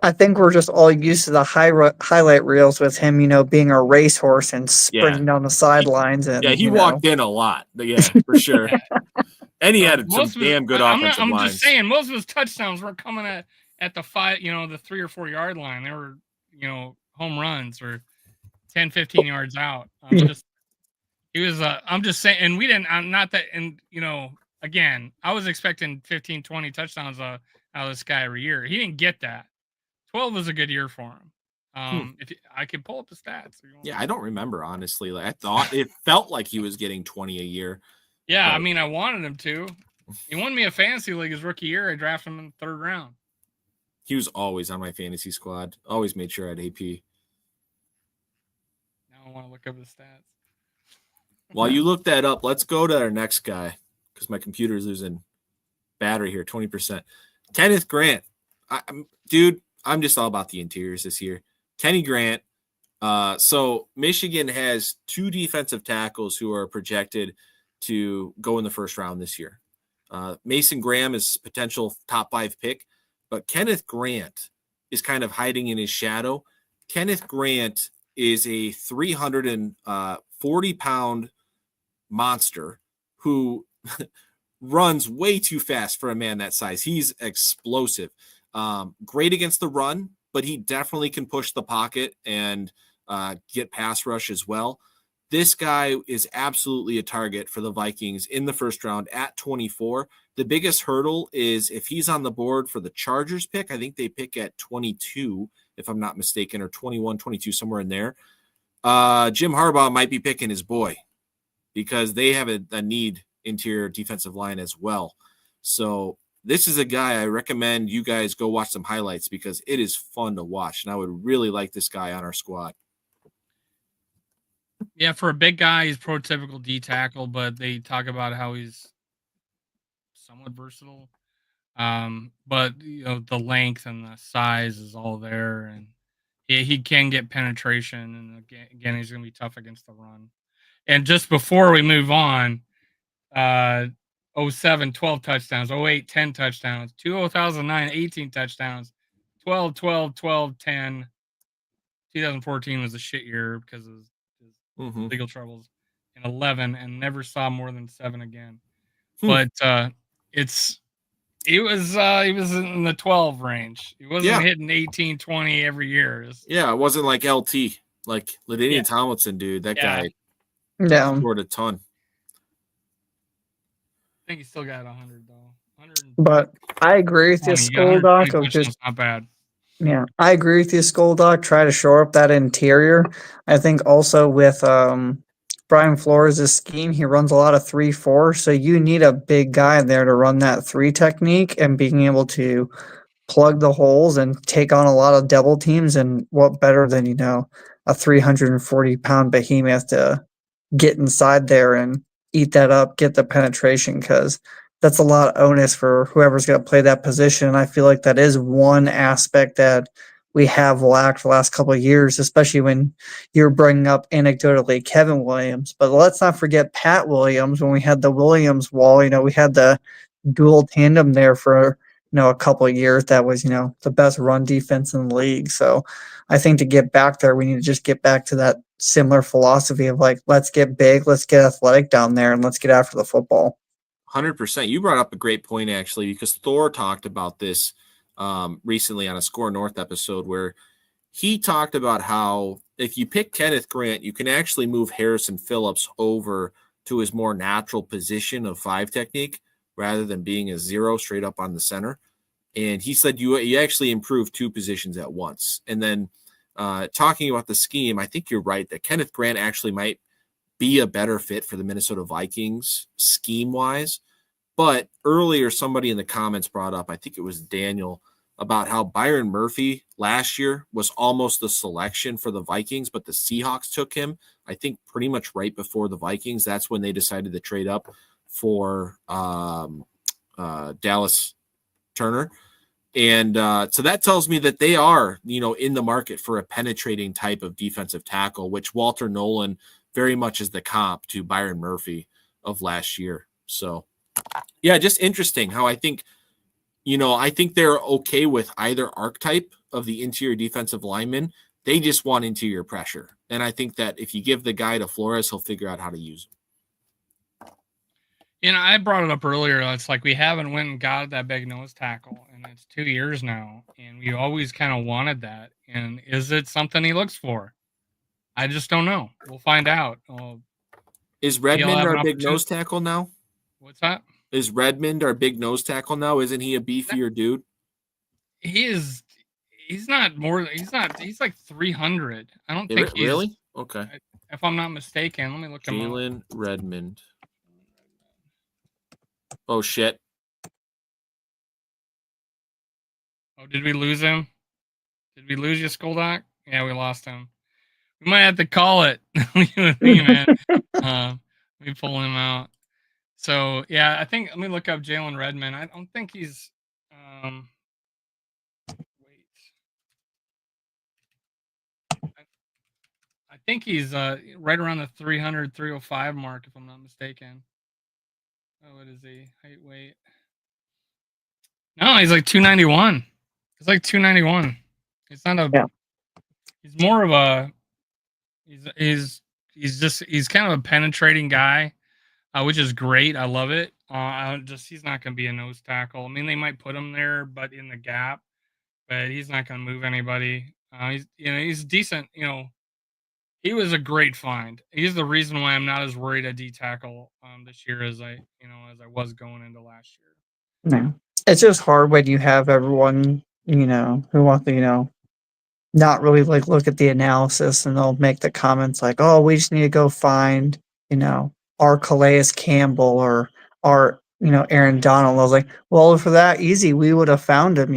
I think we're just all used to the highlight reels with him, being a racehorse and sprinting down the sidelines. He walked in a lot. Yeah, for sure. And he had some damn good offensive lines. I'm just saying, most of his touchdowns were coming at the the 3 or 4 yard line. They were, home runs or 10, 15 yards out. I'm just saying, and we didn't, not that, and, again, I was expecting 15, 20 touchdowns out of this guy every year. He didn't get that. 12 was a good year for him. If I could pull up the stats. Yeah, I don't remember, honestly. Like, I thought it felt like he was getting 20 a year. Yeah, but I mean, I wanted him to. He won me a fantasy league his rookie year. I drafted him in the 3rd round. He was always on my fantasy squad. Always made sure I had AP. Now I want to look up his stats. While you look that up, let's go to our next guy because my computer's losing battery here, 20%. Kenneth Grant. I'm just all about the interiors this year. Kenny Grant. So Michigan has 2 defensive tackles who are projected to go in the 1st round this year. Mason Graham is potential top 5 pick, but Kenneth Grant is kind of hiding in his shadow. Kenneth Grant is a 340-pound monster who runs way too fast for a man that size. He's explosive. Great against the run, but he definitely can push the pocket and get pass rush as well. This guy is absolutely a target for the Vikings in the 1st round at 24. The biggest hurdle is if he's on the board for the Chargers pick. I think they pick at 22, if I'm not mistaken, or 21, 22, somewhere in there. Jim Harbaugh might be picking his boy because they have a need interior defensive line as well. So this is a guy I recommend you guys go watch some highlights because it is fun to watch. And I would really like this guy on our squad. Yeah, for a big guy, he's prototypical D tackle, but they talk about how he's somewhat versatile. But the length and the size is all there, and he can get penetration. And again, he's going to be tough against the run. And just before we move on, 07, 12 touchdowns, 08, 10 touchdowns, 2009, 18 touchdowns, 12, 12, 12, 10. 2014 was a shit year because of his legal troubles, in 11, and never saw more than 7 again. But he was in the 12 range. He wasn't hitting 18, 20 every year. It wasn't like LT, like LaDainian Tomlinson, dude. That guy scored a ton. I think he still got 100 though. 100. But I agree with you, Skoldak. Of just not bad. Yeah, I agree with you, Skoldak. Try to shore up that interior. I think also with Brian Flores' scheme, he runs a lot of 3-4, so you need a big guy in there to run that 3 technique and being able to plug the holes and take on a lot of double teams. And what better than a 340-pound behemoth to get inside there and eat that up, get the penetration, because that's a lot of onus for whoever's going to play that position. And I feel like that is one aspect that we have lacked the last couple of years, especially when you're bringing up anecdotally Kevin Williams. But let's not forget Pat Williams when we had the Williams wall. We had the dual tandem there for a couple of years. That was the best run defense in the league. So I think to get back there, we need to just get back to that similar philosophy of like, let's get big, let's get athletic down there, and let's get after the football. 100%. You brought up a great point, actually, because Thor talked about this recently on a Score North episode where he talked about how if you pick Kenneth Grant, you can actually move Harrison Phillips over to his more natural position of 5 technique rather than being a 0 straight up on the center. And he said you actually improve 2 positions at once. And then talking about the scheme, I think you're right that Kenneth Grant actually might be a better fit for the Minnesota Vikings scheme-wise. But earlier, somebody in the comments brought up, I think it was Daniel, about how Byron Murphy last year was almost the selection for the Vikings, but the Seahawks took him, I think, pretty much right before the Vikings. That's when they decided to trade up for Dallas Turner. And so that tells me that they are, in the market for a penetrating type of defensive tackle, which Walter Nolan very much is the comp to Byron Murphy of last year. So, yeah, just interesting how I think they're okay with either archetype of the interior defensive lineman. They just want interior pressure. And I think that if you give the guy to Flores, he'll figure out how to use him. I brought it up earlier. It's like we haven't went and got that big nose tackle, and it's 2 years now, and we always kind of wanted that. And is it something he looks for? I just don't know. We'll find out. Is Redmond our big nose tackle now? What's that? Is Redmond our big nose tackle now? Isn't he a beefier dude? He is. He's not more. He's not. He's like 300. I don't think he's really okay. If I'm not mistaken, let me look him up. Jalen Redmond. Oh shit! Oh, did we lose him? Did we lose you, Skoldoc? Yeah, we lost him. We might have to call it. You and me, man. Let me pull him out. So yeah, I think let me look up Jalen Redmond. I don't think he's. Wait. I think he's right around the 300, 305 mark, if I'm not mistaken. Oh, what is he? Height, weight. No, he's like 291. He's like 291. He's not a. Yeah. He's more of a. He's kind of a penetrating guy, which is great. I love it. He's not going to be a nose tackle. I mean, they might put him there, but in the gap. But he's not going to move anybody. He's decent. He was a great find. He's the reason why I'm not as worried at D tackle this year as I was going into last year. No, it's just hard when you have everyone, who wants to, not really like look at the analysis, and they'll make the comments like, "Oh, we just need to go find, our Calais Campbell or our, Aaron Donald." I was like, "Well, for that easy, we would have found him,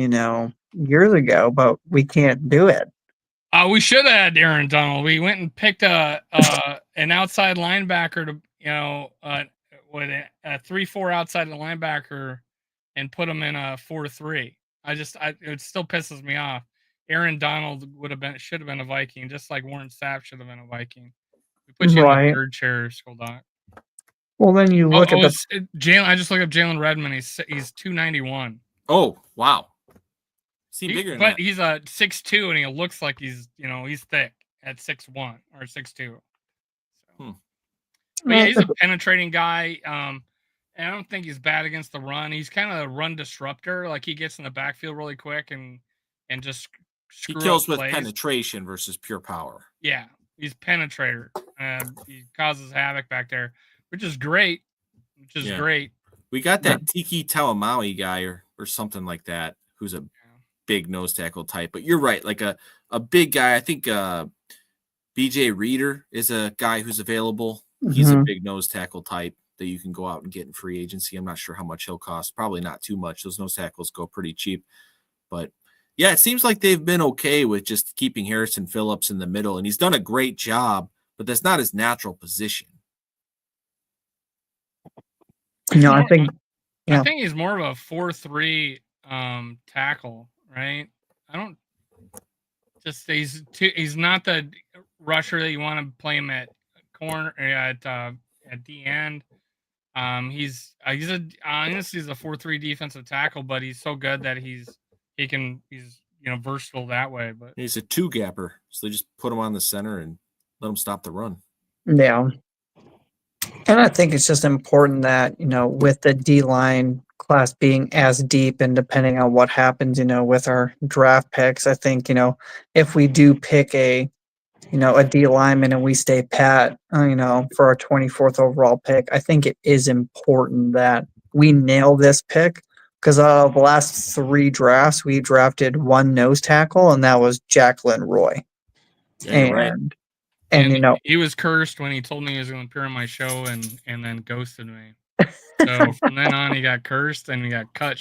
years ago, but we can't do it." We should have had Aaron Donald. We went and picked an outside linebacker to, with a 3-4 outside the linebacker, and put him in a 4-3. It still pisses me off. Aaron Donald should have been a Viking, just like Warren Sapp should have been a Viking. We put you in the third chair, Skoldoc. Well, then you look at Jalen. I just look up Jalen Redmond. He's 291. Oh wow. Bigger than that. He's a 6'2", and he looks like he's thick at 6'1" or 6'2". So. But yeah, he's a penetrating guy. And I don't think he's bad against the run. He's kind of a run disruptor. Like he gets in the backfield really quick and just he kills with penetration versus pure power. Yeah, he's penetrator. He causes havoc back there, which is great. Great. We got that Tiki Talamaui guy or something like that, who's a big nose tackle type. But you're right, like a big guy. I think BJ Reader is a guy who's available. Mm-hmm. He's a big nose tackle type that you can go out and get in free agency. I'm not sure how much he'll cost. Probably not too much. Those nose tackles go pretty cheap. But yeah, it seems like they've been okay with just keeping Harrison Phillips in the middle, and he's done a great job, but that's not his natural position. I think he's more of a 4-3 tackle, right? just he's not the rusher that you want to play him at corner at the end. He's a 4-3 defensive tackle, but he's so good that he's versatile that way. But he's a two gapper, so they just put him on the center and let him stop the run. Yeah. And I think it's just important that, with the D-line class being as deep and depending on what happens, with our draft picks, I think, if we do pick a D lineman and we stay pat, for our 24th overall pick, I think it is important that we nail this pick because out of the last 3 drafts, we drafted 1 nose tackle, and that was Jacqueline Roy. Yeah, you're right. And he was cursed when he told me he was going to appear on my show and then ghosted me. So from then on, he got cursed and he got cut.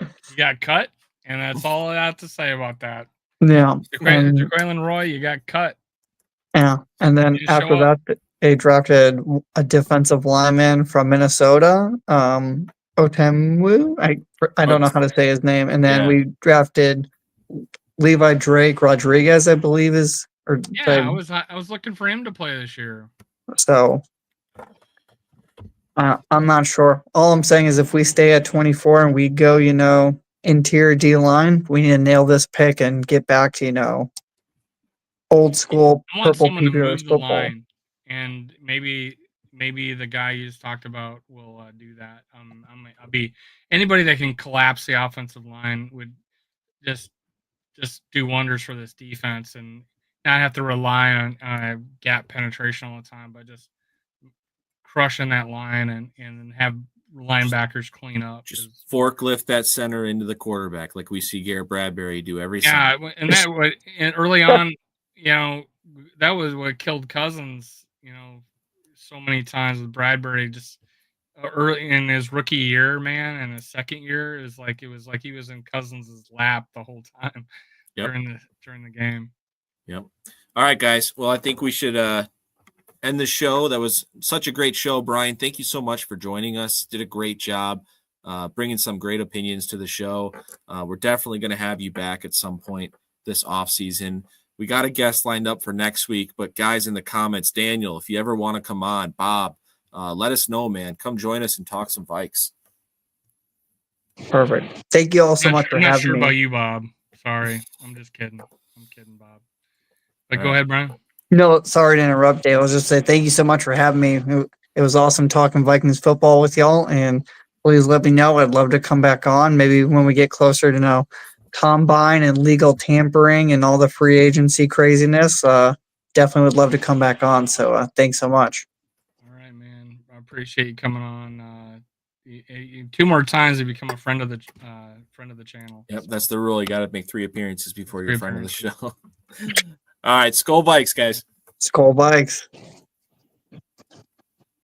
He got cut, and that's all I have to say about that. Yeah. Jacqueline Roy, you got cut. Yeah. And then after that, they drafted a defensive lineman from Minnesota, Otemwu. I don't know how to say his name. And then we drafted Levi Drake Rodriguez, I believe is. I was looking for him to play this year. So I'm not sure. All I'm saying is if we stay at 24 and we go, interior D line, we need to nail this pick and get back to, old school I want purple someone to move the football. line, and maybe the guy you just talked about will do that. I'll be anybody that can collapse the offensive line would just do wonders for this defense and not have to rely on gap penetration all the time, but just crushing that line and have linebackers clean up. Just forklift that center into the quarterback like we see Garrett Bradbury do every Sunday. And early on, that was what killed Cousins, so many times with Bradbury just early in his rookie year, man, and his second year it was like he was in Cousins' lap the whole time during the game. Yep. All right, guys. Well, I think we should end the show. That was such a great show, Brian. Thank you so much for joining us. Did a great job bringing some great opinions to the show. We're definitely going to have you back at some point this offseason. We got a guest lined up for next week, but guys in the comments, Daniel, if you ever want to come on, Bob, let us know, man. Come join us and talk some Vikes. Perfect. Thank you all so much for having me. I'm not sure about you, Bob. Sorry. I'm just kidding. I'm kidding, Bob. But go ahead, Brian. No, sorry to interrupt, Dale. I was just saying thank you so much for having me. It was awesome talking Vikings football with y'all, and please let me know. I'd love to come back on maybe when we get closer to combine and legal tampering and all the free agency craziness. Definitely would love to come back on. So thanks so much. All right, man. I appreciate you coming on. 2 more times to become a friend of the channel. Yep, that's the rule. You got to make 3 appearances before you're a friend of the show. All right, Skull Vikes, guys. Skull Vikes.